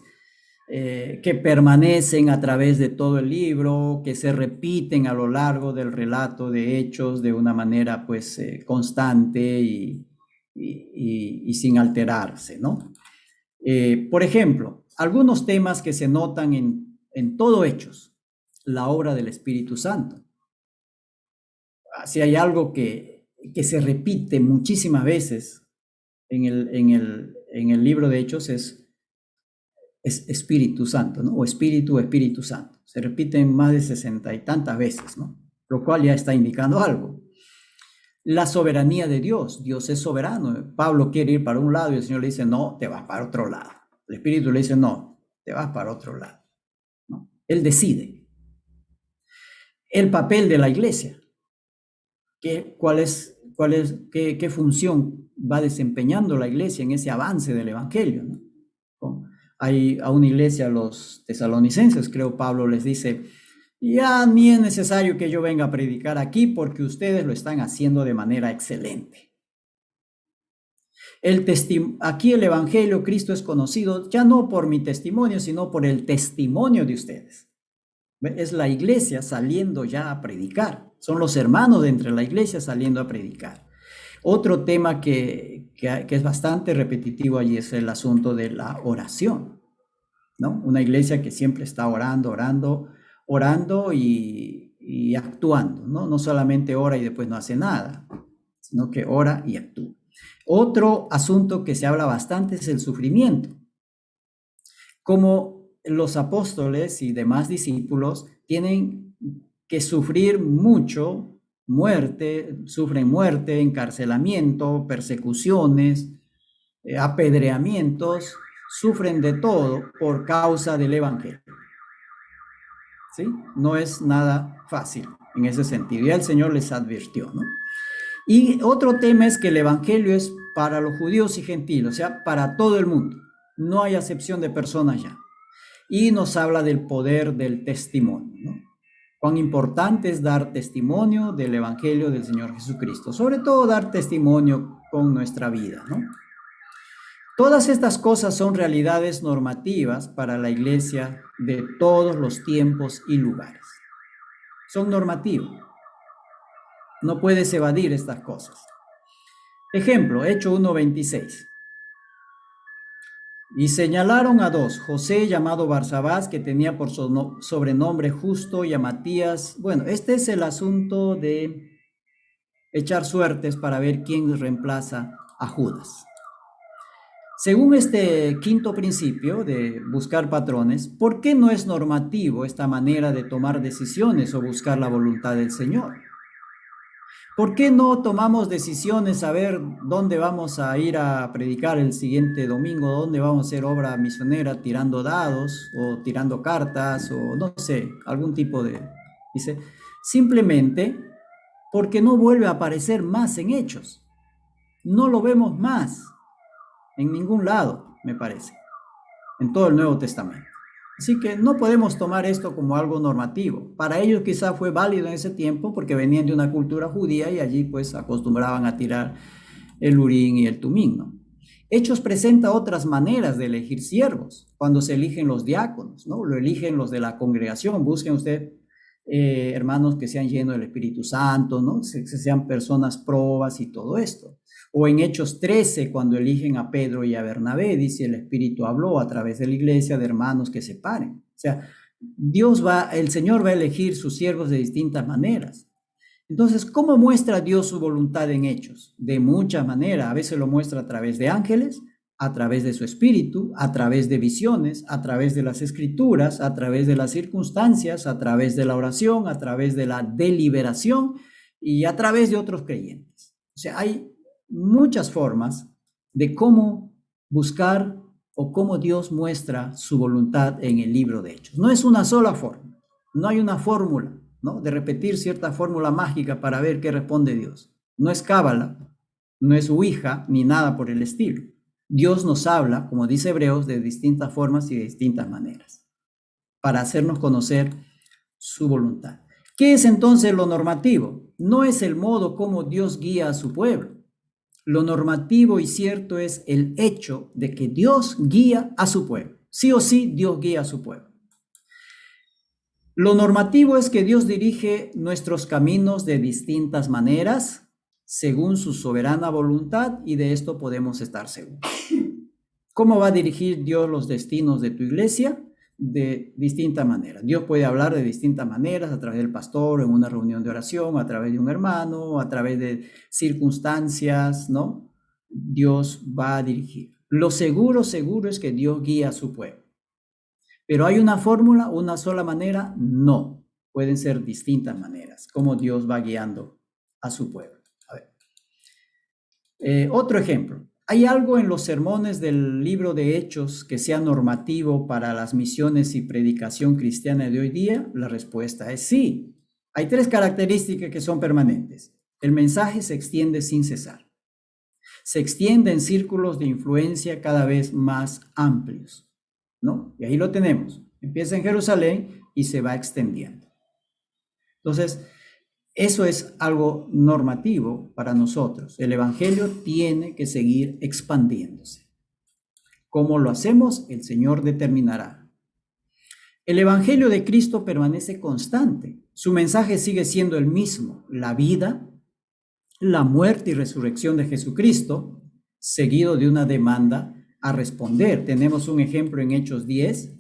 que permanecen a través de todo el libro, que se repiten a lo largo del relato de hechos de una manera pues constante y sin alterarse, ¿no? Por ejemplo, algunos temas que se notan en todo Hechos, la obra del Espíritu Santo. Si hay algo que se repite muchísimas veces en el libro de Hechos es Espíritu Santo, ¿no? O Espíritu Santo. Se repiten más de 60 y tantas veces, ¿no? Lo cual ya está indicando algo. La soberanía de Dios. Dios es soberano. Pablo quiere ir para un lado y el Señor le dice, no, te vas para otro lado. El Espíritu le dice, no, te vas para otro lado, ¿no? Él decide. El papel de la iglesia. ¿Qué función va desempeñando la iglesia en ese avance del evangelio, ¿no? hay a una iglesia, los tesalonicenses, creo Pablo les dice, ya ni es necesario que yo venga a predicar aquí porque ustedes lo están haciendo de manera excelente. Aquí el Evangelio, Cristo es conocido ya no por mi testimonio, sino por el testimonio de ustedes. Es la iglesia saliendo ya a predicar. Son los hermanos de entre la iglesia saliendo a predicar. Otro tema que es bastante repetitivo allí es el asunto de la oración, ¿no? Una iglesia que siempre está orando y actuando, ¿no? No solamente ora y después no hace nada, sino que ora y actúa. Otro asunto que se habla bastante es el sufrimiento. Como los apóstoles y demás discípulos tienen que sufrir mucho, sufren muerte, encarcelamiento, persecuciones, apedreamientos, sufren de todo por causa del Evangelio. ¿Sí? No es nada fácil en ese sentido. Ya el Señor les advirtió, ¿no? Y otro tema es que el Evangelio es para los judíos y gentiles, o sea, para todo el mundo. No hay acepción de personas ya. Y nos habla del poder del testimonio, ¿no? Cuán importante es dar testimonio del Evangelio del Señor Jesucristo. Sobre todo dar testimonio con nuestra vida, ¿no? Todas estas cosas son realidades normativas para la iglesia de todos los tiempos y lugares. Son normativas. No puedes evadir estas cosas. Ejemplo, Hechos 1:26. Y señalaron a dos, José llamado Barsabás, que tenía por sobrenombre Justo, y a Matías. Bueno, este es el asunto de echar suertes para ver quién reemplaza a Judas. Según este quinto principio de buscar patrones, ¿por qué no es normativo esta manera de tomar decisiones o buscar la voluntad del Señor? ¿Por qué no tomamos decisiones a ver dónde vamos a ir a predicar el siguiente domingo, dónde vamos a hacer obra misionera tirando dados o tirando cartas o no sé, algún tipo de... Dice, simplemente porque no vuelve a aparecer más en Hechos. No lo vemos más en ningún lado, me parece, en todo el Nuevo Testamento. Así que no podemos tomar esto como algo normativo. Para ellos quizá fue válido en ese tiempo porque venían de una cultura judía y allí pues acostumbraban a tirar el urín y el tumín, ¿no? Hechos presenta otras maneras de elegir siervos, cuando se eligen los diáconos, ¿no? Lo eligen los de la congregación. Busquen usted hermanos que sean llenos del Espíritu Santo, ¿no? Que sean personas probas y todo esto. O en Hechos 13, cuando eligen a Pedro y a Bernabé, dice el Espíritu habló a través de la iglesia de hermanos que se paren. O sea, el Señor va a elegir sus siervos de distintas maneras. Entonces, ¿cómo muestra Dios su voluntad en Hechos? De muchas maneras. A veces lo muestra a través de ángeles, a través de su Espíritu, a través de visiones, a través de las Escrituras, a través de las circunstancias, a través de la oración, a través de la deliberación y a través de otros creyentes. O sea, hay muchas formas de cómo buscar o cómo Dios muestra su voluntad en el libro de Hechos. No es una sola forma, no hay una fórmula, ¿no? De repetir cierta fórmula mágica para ver qué responde Dios. No es cábala, no es ouija, ni nada por el estilo. Dios nos habla, como dice Hebreos, de distintas formas y de distintas maneras para hacernos conocer su voluntad. ¿Qué es entonces lo normativo? No es el modo como Dios guía a su pueblo. Lo normativo y cierto es el hecho de que Dios guía a su pueblo. Sí o sí, Dios guía a su pueblo. Lo normativo es que Dios dirige nuestros caminos de distintas maneras, según su soberana voluntad, y de esto podemos estar seguros. ¿Cómo va a dirigir Dios los destinos de tu iglesia? De distinta manera. Dios puede hablar de distintas maneras, a través del pastor, en una reunión de oración, a través de un hermano, a través de circunstancias, ¿no? Dios va a dirigir. Lo seguro es que Dios guía a su pueblo. Pero ¿hay una fórmula, una sola manera? No. Pueden ser distintas maneras, como Dios va guiando a su pueblo. A ver. Otro ejemplo. ¿Hay algo en los sermones del libro de Hechos que sea normativo para las misiones y predicación cristiana de hoy día? La respuesta es sí. Hay 3 características que son permanentes. El mensaje se extiende sin cesar. Se extiende en círculos de influencia cada vez más amplios. ¿no? Y ahí lo tenemos. Empieza en Jerusalén y se va extendiendo. Entonces, eso es algo normativo para nosotros. El evangelio tiene que seguir expandiéndose. ¿Cómo lo hacemos? El Señor determinará. El evangelio de Cristo permanece constante. Su mensaje sigue siendo el mismo: la vida, la muerte y resurrección de Jesucristo, seguido de una demanda a responder. Tenemos un ejemplo en Hechos 10,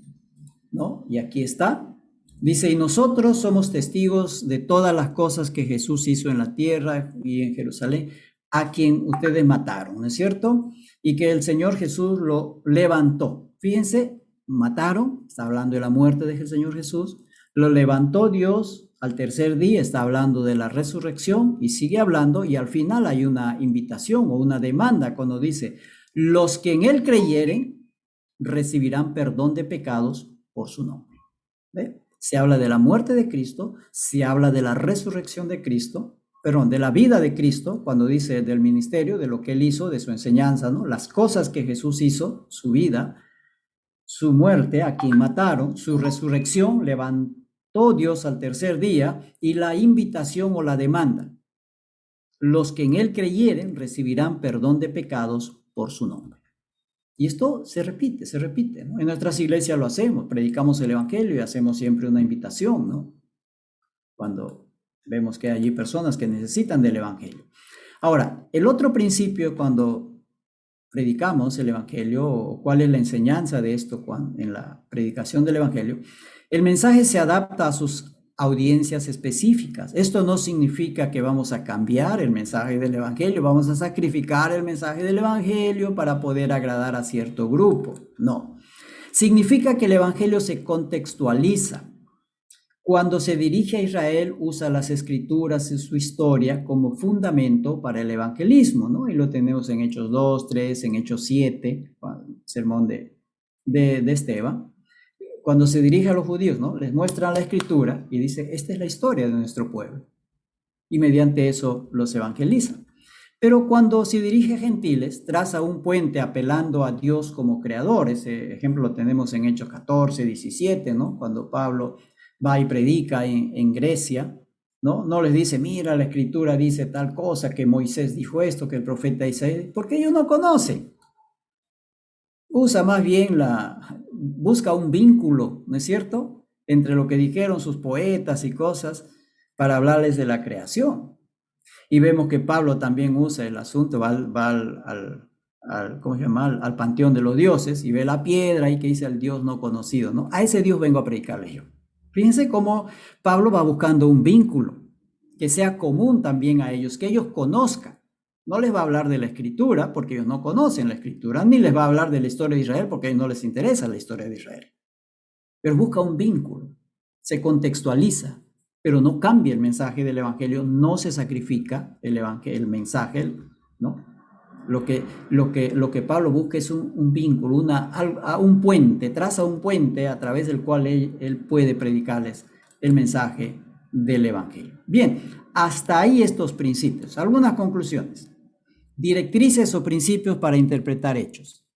¿no? Y aquí está. Dice: y nosotros somos testigos de todas las cosas que Jesús hizo en la tierra y en Jerusalén, a quien ustedes mataron, ¿no es cierto? Y que el Señor Jesús lo levantó. Fíjense, mataron, está hablando de la muerte del Señor Jesús, lo levantó Dios al tercer día, está hablando de la resurrección y sigue hablando, y al final hay una invitación o una demanda cuando dice: los que en él creyeren recibirán perdón de pecados por su nombre. ¿Ve? Se habla de la muerte de Cristo, se habla de la resurrección de Cristo, perdón, de la vida de Cristo, cuando dice del ministerio, de lo que él hizo, de su enseñanza, ¿no? Las cosas que Jesús hizo, su vida, su muerte, a quien mataron, su resurrección, levantó Dios al tercer día, y la invitación o la demanda: los que en él creyeren recibirán perdón de pecados por su nombre. Y esto se repite, ¿no? En nuestras iglesias lo hacemos, predicamos el evangelio y hacemos siempre una invitación, ¿no? Cuando vemos que hay allí personas que necesitan del evangelio. Ahora, el otro principio cuando predicamos el evangelio, o cuál es la enseñanza de esto en la predicación del evangelio, el mensaje se adapta a sus audiencias específicas. Esto no significa que vamos a cambiar el mensaje del evangelio, vamos a sacrificar el mensaje del evangelio para poder agradar a cierto grupo. No. Significa que el evangelio se contextualiza. Cuando se dirige a Israel, usa las escrituras y su historia como fundamento para el evangelismo, ¿no? Y lo tenemos en Hechos 2, 3, en Hechos 7, sermón de Esteban. Cuando se dirige a los judíos, ¿no? Les muestra la escritura y dice: esta es la historia de nuestro pueblo. Y mediante eso los evangeliza. Pero cuando se dirige a gentiles, traza un puente apelando a Dios como creador. Ese ejemplo lo tenemos en Hechos 14, 17, ¿no? Cuando Pablo va y predica en Grecia, ¿no? No les dice: mira, la escritura dice tal cosa, que Moisés dijo esto, que el profeta Isaías, porque ellos no conocen. Usa más bien busca un vínculo, ¿no es cierto?, entre lo que dijeron sus poetas y cosas para hablarles de la creación. Y vemos que Pablo también usa el asunto, va ¿cómo se llama?, al panteón de los dioses y ve la piedra y que dice: el Dios no conocido, ¿no? A ese Dios vengo a predicarles yo. Fíjense cómo Pablo va buscando un vínculo que sea común también a ellos, que ellos conozcan. No les va a hablar de la escritura porque ellos no conocen la escritura, ni les va a hablar de la historia de Israel porque a ellos no les interesa la historia de Israel. Pero busca un vínculo, se contextualiza, pero no cambia el mensaje del evangelio, no se sacrifica el mensaje, ¿no? Lo que Pablo busca es un vínculo, un puente, traza un puente a través del cual él puede predicarles el mensaje del evangelio. Bien, hasta ahí estos principios. Algunas conclusiones. Directrices o principios para interpretar hechos.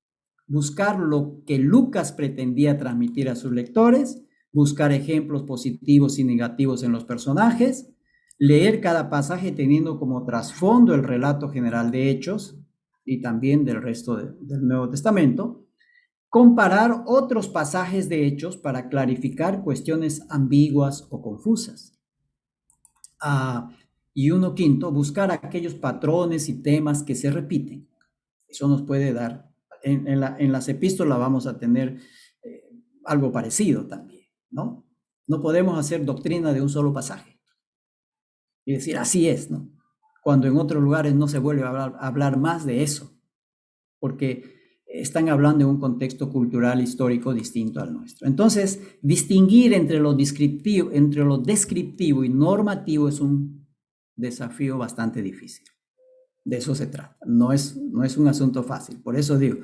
Buscar lo que Lucas pretendía transmitir a sus lectores, buscar ejemplos positivos y negativos en los personajes, leer cada pasaje teniendo como trasfondo el relato general de hechos y también del resto del Nuevo Testamento, comparar otros pasajes de hechos para clarificar cuestiones ambiguas o confusas. Y quinto, buscar aquellos patrones y temas que se repiten. Eso nos puede dar, en las epístolas vamos a tener algo parecido también, ¿no? No podemos hacer doctrina de un solo pasaje y decir así es, ¿no? Cuando en otros lugares no se vuelve a hablar más de eso, porque están hablando de un contexto cultural histórico distinto al nuestro. Entonces, distinguir entre lo descriptivo y normativo es un desafío bastante difícil. De eso se trata. No es un asunto fácil. Por eso digo,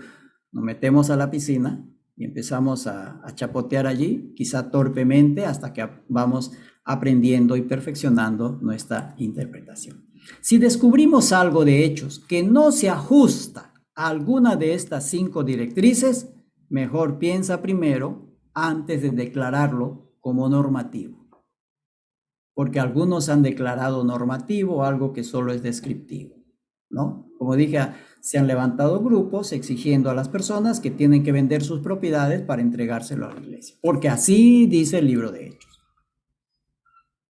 nos metemos a la piscina y empezamos a chapotear allí, quizá torpemente, hasta que vamos aprendiendo y perfeccionando nuestra interpretación. Si descubrimos algo de hechos que no se ajusta a alguna de estas 5 directrices, mejor piensa primero antes de declararlo como normativo. Porque algunos han declarado normativo algo que solo es descriptivo, ¿no? Como dije, se han levantado grupos exigiendo a las personas que tienen que vender sus propiedades para entregárselo a la iglesia, porque así dice el libro de Hechos,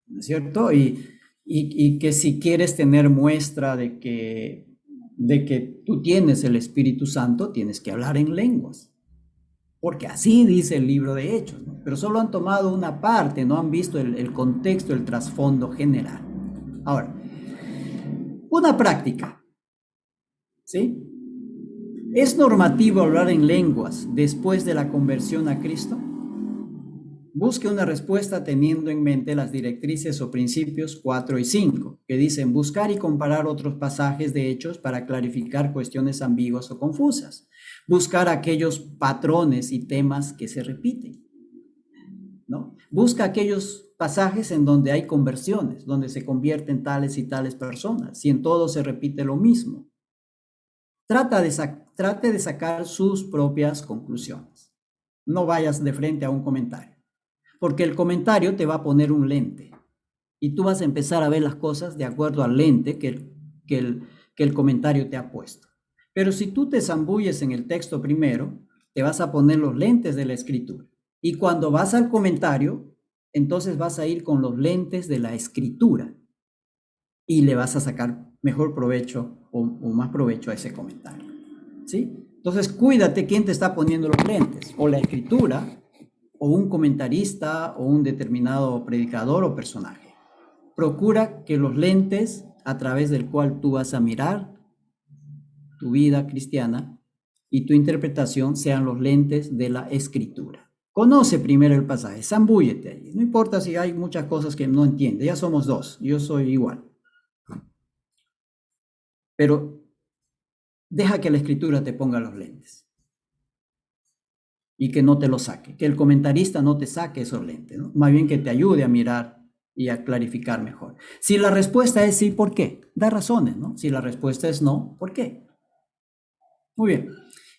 ¿no es cierto? Y que si quieres tener muestra de que tú tienes el Espíritu Santo, tienes que hablar en lenguas, porque así dice el libro de Hechos, ¿no? Pero solo han tomado una parte, no han visto el contexto, el trasfondo general. Ahora, una práctica, ¿sí? ¿Es normativo hablar en lenguas después de la conversión a Cristo? Busque una respuesta teniendo en mente las directrices o principios 4 y 5, que dicen buscar y comparar otros pasajes de Hechos para clarificar cuestiones ambiguas o confusas. Buscar aquellos patrones y temas que se repiten, ¿no? Busca aquellos pasajes en donde hay conversiones, donde se convierten tales y tales personas, y en todo se repite lo mismo. Trate de sacar sus propias conclusiones. No vayas de frente a un comentario, porque el comentario te va a poner un lente y tú vas a empezar a ver las cosas de acuerdo al lente que el comentario te ha puesto. Pero si tú te zambulles en el texto primero, te vas a poner los lentes de la escritura. Y cuando vas al comentario, entonces vas a ir con los lentes de la escritura y le vas a sacar mejor provecho o más provecho a ese comentario, ¿sí? Entonces, cuídate quién te está poniendo los lentes, o la escritura, o un comentarista, o un determinado predicador o personaje. Procura que los lentes a través del cual tú vas a mirar tu vida cristiana y tu interpretación sean los lentes de la escritura. Conoce primero el pasaje, zambúllete allí. No importa si hay muchas cosas que no entiendes, ya somos dos, yo soy igual. Pero deja que la escritura te ponga los lentes y que no te los saque, que el comentarista no te saque esos lentes, ¿no? Más bien que te ayude a mirar y a clarificar mejor. Si la respuesta es sí, ¿por qué? Da razones, ¿no? Si la respuesta es no, ¿por qué? Muy bien.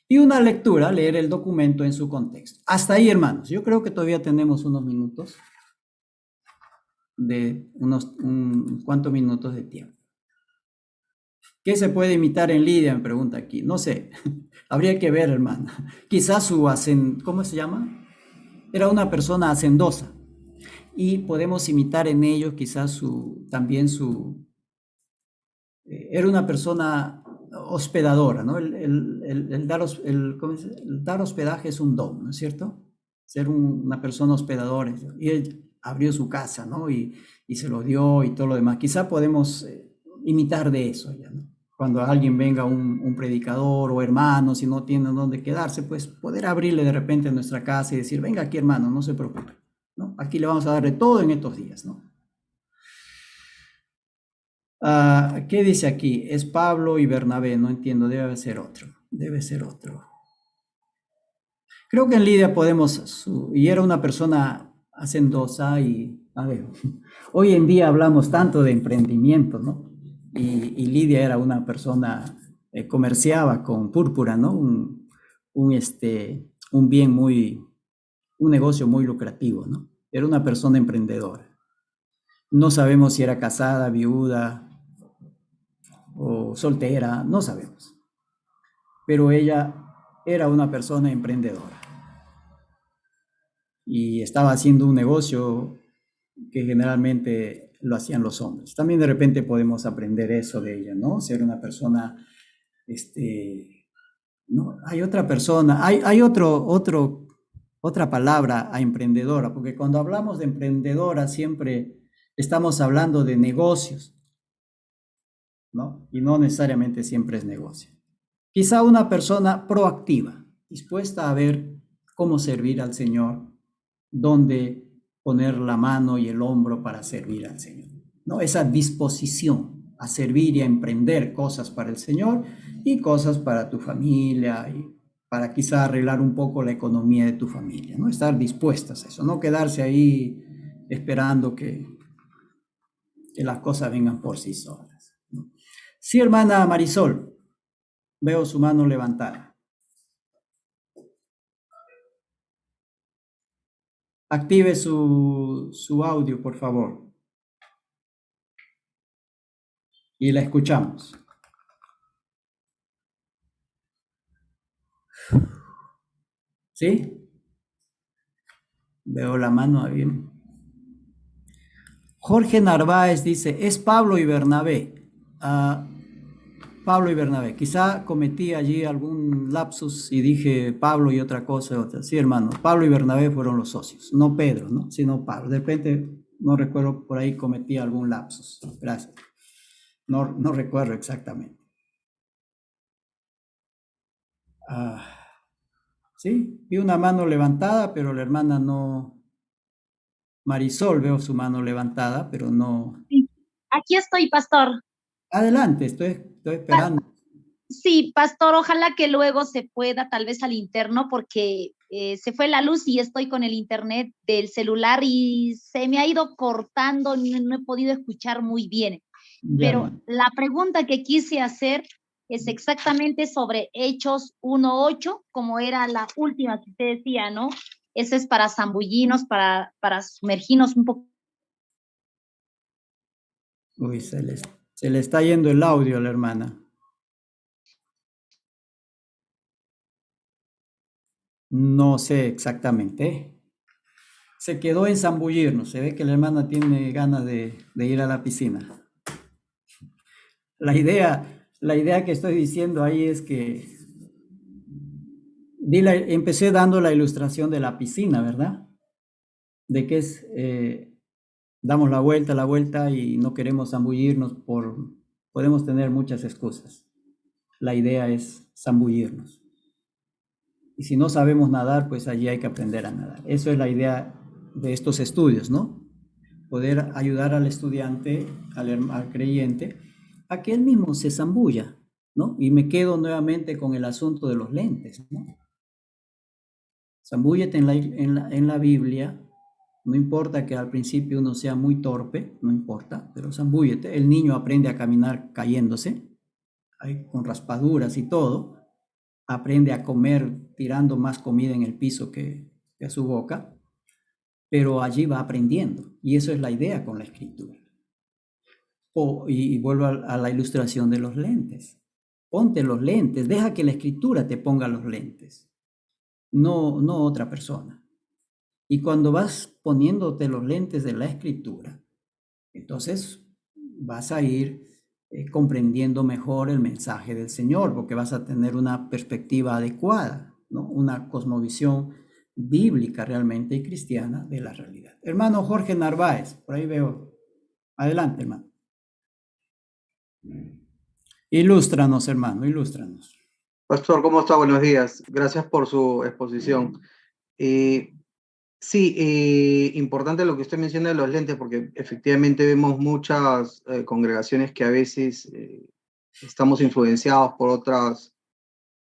Y una lectura, leer el documento en su contexto. Hasta ahí, hermanos. Yo creo que todavía tenemos unos minutos ¿cuántos minutos de tiempo? ¿Qué se puede imitar en Lidia? Me pregunta aquí. No sé. Habría que ver, hermano. Quizás ¿cómo se llama? Era una persona hacendosa. Y podemos imitar en ello quizás era una persona hospedadora, ¿no? El dar hospedaje es un don, ¿no es cierto? Ser una persona hospedadora. Y él abrió su casa, ¿no? Y se lo dio y todo lo demás. Quizá podemos imitar de eso ya, ¿no? Cuando alguien venga un predicador o hermanos y no tienen dónde quedarse, pues poder abrirle de repente nuestra casa y decir, venga aquí hermano, no se preocupe, ¿no? Aquí le vamos a dar de todo en estos días, ¿no? ¿Qué dice aquí? Es Pablo y Bernabé, no entiendo, debe ser otro. Creo que en Lidia y era una persona hacendosa a ver, hoy en día hablamos tanto de emprendimiento, ¿no? Y Lidia era una persona, comerciaba con púrpura, ¿no? Un negocio muy lucrativo, ¿no? Era una persona emprendedora. No sabemos si era casada, viuda o soltera, no sabemos. Pero ella era una persona emprendedora y estaba haciendo un negocio que generalmente lo hacían los hombres. También de repente podemos aprender eso de ella, ¿no? Ser una persona, ¿no? Hay otra persona, hay otra palabra a emprendedora, porque cuando hablamos de emprendedora siempre estamos hablando de negocios, ¿no? Y no necesariamente siempre es negocio. Quizá una persona proactiva, dispuesta a ver cómo servir al Señor, dónde poner la mano y el hombro para servir al Señor, ¿no? Esa disposición a servir y a emprender cosas para el Señor y cosas para tu familia y para quizá arreglar un poco la economía de tu familia, ¿no? Estar dispuestas a eso, no quedarse ahí esperando que las cosas vengan por sí solas, ¿no? Sí, hermana Marisol, veo su mano levantada. Active su audio, por favor. Y la escuchamos. ¿Sí? Veo la mano ahí. Jorge Narváez dice, es Pablo y Bernabé. Pablo y Bernabé. Quizá cometí allí algún lapsus y dije Pablo y otra cosa. Sí, hermano, Pablo y Bernabé fueron los socios, no Pedro, ¿no? Sino Pablo. De repente, no recuerdo, por ahí cometí algún lapsus. Gracias. No recuerdo exactamente. Sí, vi una mano levantada, pero la hermana no. Marisol, veo su mano levantada, pero no. Sí. Aquí estoy, pastor. Adelante, estoy esperando. Sí, pastor, ojalá que luego se pueda, tal vez al interno, porque se fue la luz y estoy con el internet del celular y se me ha ido cortando, no he podido escuchar muy bien. Ya, Pero hermano. la pregunta que quise hacer es exactamente sobre Hechos 1:8, como era la última que usted decía, ¿no? Ese es para zambullinos, para sumergirnos un poco. Uy, se le está yendo el audio a la hermana. No sé exactamente. Se quedó en zambullirnos. Se ve que la hermana tiene ganas de ir a la piscina. La idea que estoy diciendo ahí es que empecé dando la ilustración de la piscina, ¿verdad? De que damos la vuelta y no queremos zambullirnos podemos tener muchas excusas. La idea es zambullirnos. Y si no sabemos nadar, pues allí hay que aprender a nadar. Eso es la idea de estos estudios, ¿no? Poder ayudar al estudiante, al creyente, a que él mismo se zambulla, ¿no? Y me quedo nuevamente con el asunto de los lentes, ¿no? Zambúllete en la Biblia, no importa que al principio uno sea muy torpe, no importa, pero zambúllete. El niño aprende a caminar cayéndose, con raspaduras y todo, aprende a comer tirando más comida en el piso que a su boca, pero allí va aprendiendo. Y eso es la idea con la escritura. Y vuelvo a la ilustración de los lentes. Ponte los lentes, deja que la escritura te ponga los lentes, no otra persona. Y cuando vas poniéndote los lentes de la escritura, entonces vas a ir comprendiendo mejor el mensaje del Señor, porque vas a tener una perspectiva adecuada, ¿no? Una cosmovisión bíblica realmente y cristiana de la realidad. Hermano Jorge Narváez, por ahí veo. Adelante, hermano. Ilústranos, hermano, ilústranos. Pastor, ¿cómo está? Buenos días. Gracias por su exposición. Sí, importante lo que usted menciona de los lentes, porque efectivamente vemos muchas congregaciones que a veces estamos influenciados por otras,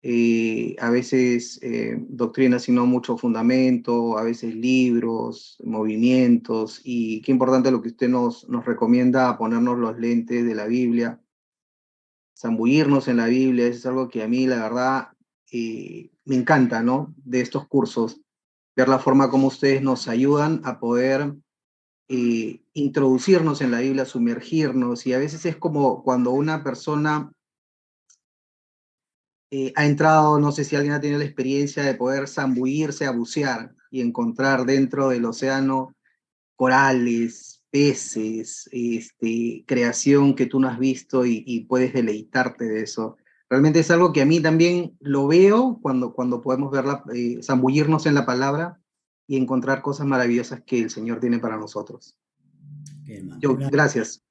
a veces doctrinas sin no mucho fundamento, a veces libros, movimientos, y qué importante lo que usted nos recomienda, ponernos los lentes de la Biblia, zambullirnos en la Biblia. Eso es algo que a mí, la verdad, me encanta, ¿no? De estos cursos, ver la forma como ustedes nos ayudan a poder introducirnos en la Biblia, sumergirnos, y a veces es como cuando una persona ha entrado, no sé si alguien ha tenido la experiencia de poder zambullirse a bucear y encontrar dentro del océano corales, peces, creación que tú no has visto y puedes deleitarte de eso. Realmente es algo que a mí también lo veo cuando podemos verla, zambullirnos en la palabra y encontrar cosas maravillosas que el Señor tiene para nosotros. Gracias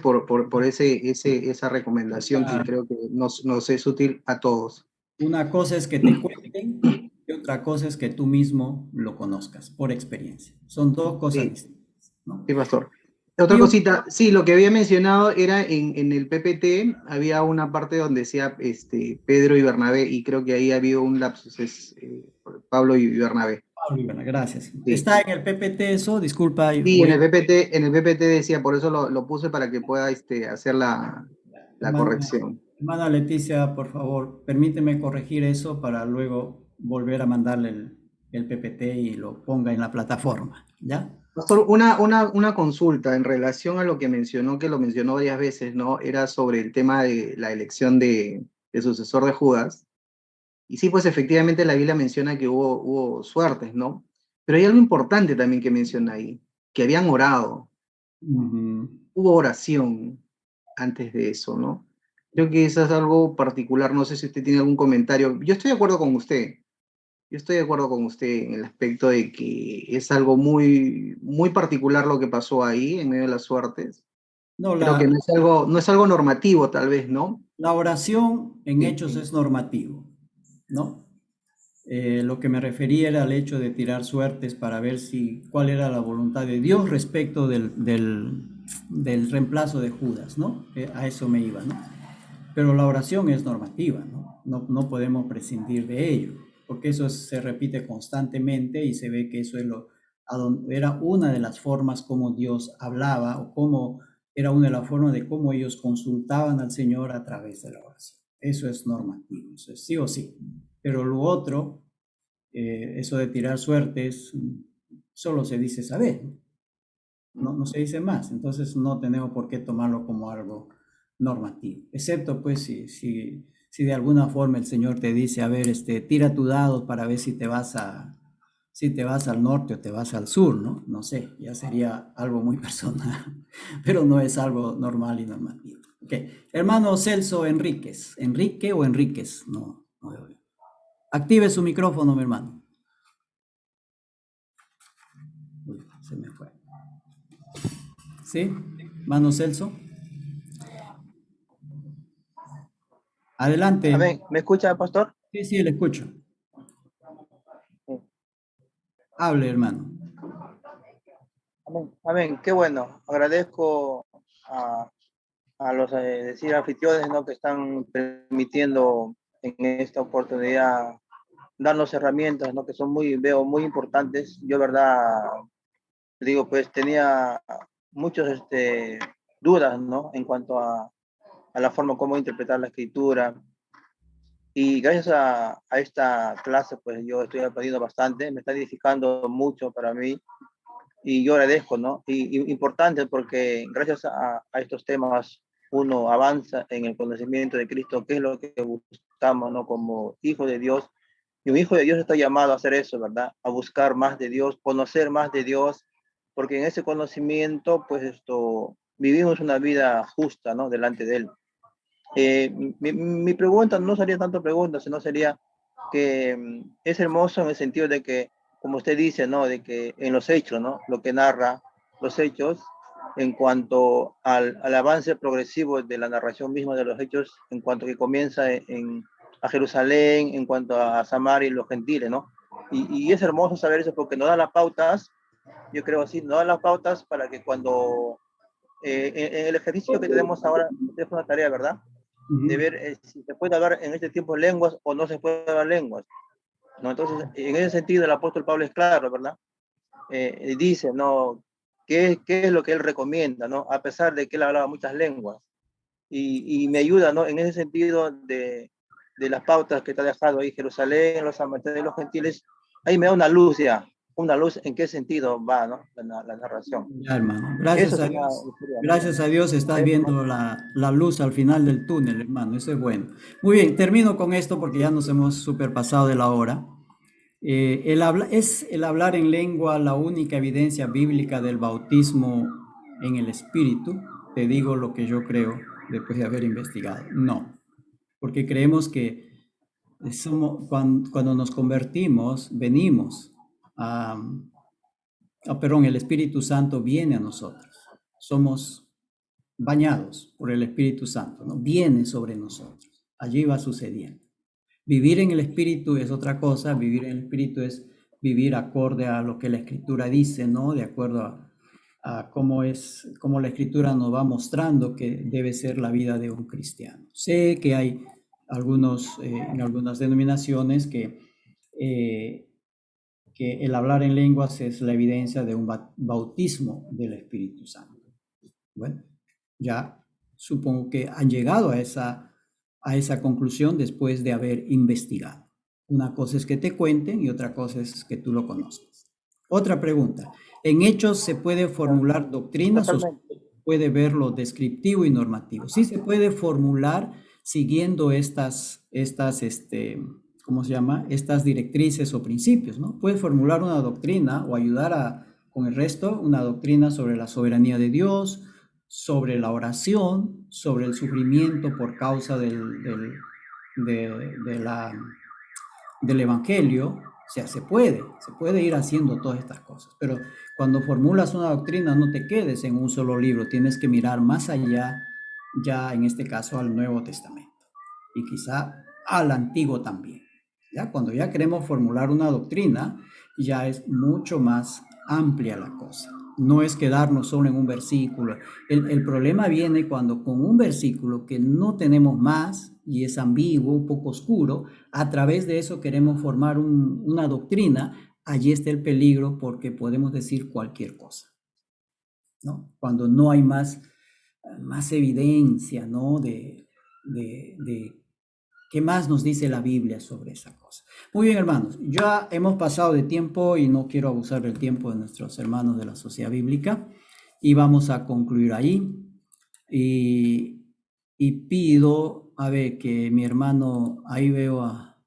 por esa recomendación que creo que nos es útil a todos. Una cosa es que te cuenten y otra cosa es que tú mismo lo conozcas por experiencia. Son dos cosas distintas, ¿no? Sí, pastor. Otra cosita, sí, lo que había mencionado era en el PPT, había una parte donde decía Pedro y Bernabé, y creo que ahí ha habido un lapsus, es Pablo y Bernabé. Pablo y Bernabé, gracias. Sí. ¿Está en el PPT eso? Disculpa. Sí, en el PPT decía, por eso lo puse para que pueda hacer la corrección. Hermana Leticia, por favor, permíteme corregir eso para luego volver a mandarle el PPT y lo ponga en la plataforma, ¿ya? Pastor, una consulta en relación a lo que mencionó, que lo mencionó varias veces, ¿no? Era sobre el tema de la elección de sucesor de Judas. Y sí, pues efectivamente la Biblia menciona que hubo suertes, ¿no? Pero hay algo importante también que menciona ahí, que habían orado, Ujú. hubo oración antes de eso, ¿no? Creo que eso es algo particular, no sé si usted tiene algún comentario. Yo estoy de acuerdo con usted, yo estoy de acuerdo con usted en el aspecto de que es algo muy, muy particular lo que pasó ahí en medio de las suertes. No, Creo que no es algo normativo, tal vez, ¿no? la oración en Sí, hechos es normativo, ¿no? Lo que me refería era al hecho de tirar suertes para ver cuál era la voluntad de Dios respecto del reemplazo de Judas, ¿no? A eso me iba, ¿no? Pero la oración es normativa, ¿no? No podemos prescindir de ello, porque eso se repite constantemente y se ve que eso era una de las formas como Dios hablaba o cómo era una de las formas de cómo ellos consultaban al Señor a través de la oración. Eso es normativo, eso es sí o sí. Pero lo otro, eso de tirar suertes, solo se dice saber, no se dice más. Entonces no tenemos por qué tomarlo como algo normativo, excepto pues si de alguna forma el Señor te dice, a ver, tira tu dado para ver si te vas al norte o te vas al sur, ¿no? No sé, ya sería algo muy personal, pero no es algo normal y normativo. Ok, hermano Celso Enríquez, ¿Enrique o Enríquez? No veo bien. Active su micrófono, mi hermano. Uy, se me fue. ¿Sí? Hermano Celso. Adelante. Amén. ¿Me escucha, pastor? Sí, sí, le escucho. Sí. Hable, hermano. Amén. Amén. Qué bueno. Agradezco a los decir anfitriones, ¿no? Que están permitiendo en esta oportunidad darnos herramientas, ¿no? Que son veo muy importantes. Yo, verdad, digo, pues tenía muchos dudas, ¿no? En cuanto a la forma como interpretar la escritura. Y gracias a esta clase, pues yo estoy aprendiendo bastante, me está edificando mucho para mí y yo agradezco, ¿no? Y importante porque gracias a estos temas uno avanza en el conocimiento de Cristo, que es lo que buscamos, ¿no? Como hijo de Dios. Y un hijo de Dios está llamado a hacer eso, ¿verdad? A buscar más de Dios, conocer más de Dios, porque en ese conocimiento, pues vivimos una vida justa, ¿no? Delante de Él. Mi pregunta no sería tanto pregunta, sino sería que es hermoso en el sentido de que, como usted dice, ¿no? De que en los hechos, ¿no? Lo que narra los hechos en cuanto al avance progresivo de la narración misma de los hechos, en cuanto que comienza a Jerusalén, en cuanto a Samaria y los gentiles, ¿no? Y es hermoso saber eso porque nos da las pautas, yo creo así, nos da las pautas para que cuando en el ejercicio que tenemos ahora, es una tarea, ¿verdad? De ver si se puede hablar en este tiempo lenguas o no se puede hablar lenguas, ¿no? Entonces, en ese sentido, el apóstol Pablo es claro, ¿verdad? Dice, ¿no? ¿Qué es lo que él recomienda, ¿no? A pesar de que él hablaba muchas lenguas. Y me ayuda, ¿no? En ese sentido de las pautas que te ha dejado ahí Jerusalén, los samaritanos y los gentiles, ahí me da una luz en qué sentido va, ¿no? La narración. Ya, hermano. Eso Gracias a sería, Dios. Gracias a Dios estás viendo la luz al final del túnel, hermano. Eso es bueno. Muy bien, termino con esto porque ya nos hemos superpasado de la hora. ¿Es el hablar en lengua la única evidencia bíblica del bautismo en el Espíritu? Te digo lo que yo creo después de haber investigado. No, porque creemos que cuando nos convertimos, venimos a, perdón, el Espíritu Santo viene a nosotros. Somos bañados por el Espíritu Santo, ¿no? Viene sobre nosotros. Allí va sucediendo. Vivir en el Espíritu es otra cosa, vivir en el Espíritu es vivir acorde a lo que la Escritura dice, ¿no? De acuerdo a cómo la Escritura nos va mostrando que debe ser la vida de un cristiano. Sé que hay en algunas denominaciones que el hablar en lenguas es la evidencia de un bautismo del Espíritu Santo. Bueno, ya supongo que han llegado a esa conclusión después de haber investigado. Una cosa es que te cuenten y otra cosa es que tú lo conozcas. Otra pregunta. ¿En Hechos se puede formular doctrinas o se Totalmente. puede ver lo descriptivo y normativo? Sí se puede formular siguiendo ¿cómo se llama? Estas directrices o principios, ¿no? Puedes formular una doctrina o ayudar con el resto, una doctrina sobre la soberanía de Dios, sobre la oración, sobre el sufrimiento por causa del Evangelio. O sea, se puede ir haciendo todas estas cosas, pero cuando formulas una doctrina no te quedes en un solo libro, tienes que mirar más allá, ya en este caso al Nuevo Testamento y quizá al Antiguo también. Ya cuando ya queremos formular una doctrina, ya es mucho más amplia la cosa. No es quedarnos solo en un versículo. El problema viene cuando con un versículo que no tenemos más y es ambiguo, un poco oscuro, a través de eso queremos formar una doctrina. Allí está el peligro porque podemos decir cualquier cosa, ¿no? Cuando no hay más evidencia, ¿no? De qué más nos dice la Biblia sobre esa cosa. Muy bien, hermanos, ya hemos pasado de tiempo y no quiero abusar del tiempo de nuestros hermanos de la Sociedad Bíblica y vamos a concluir ahí. Y pido, a ver, que mi hermano, ahí veo a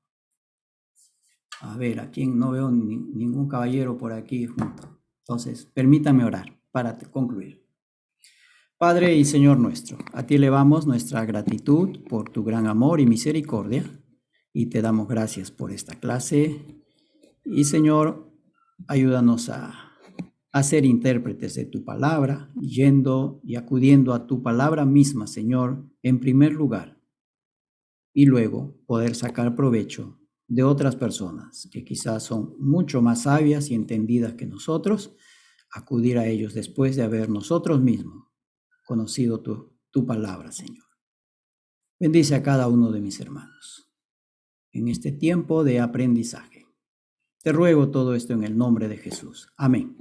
ver, aquí no veo ningún caballero por aquí junto. Entonces, permítame orar para concluir. Padre y Señor nuestro, a ti elevamos nuestra gratitud por tu gran amor y misericordia y te damos gracias por esta clase. Y Señor, ayúdanos a ser intérpretes de tu palabra, yendo y acudiendo a tu palabra misma, Señor, en primer lugar, y luego poder sacar provecho de otras personas que quizás son mucho más sabias y entendidas que nosotros, acudir a ellos después de haber nosotros mismos conocido tu palabra, Señor. Bendice a cada uno de mis hermanos en este tiempo de aprendizaje. Te ruego todo esto en el nombre de Jesús. Amén.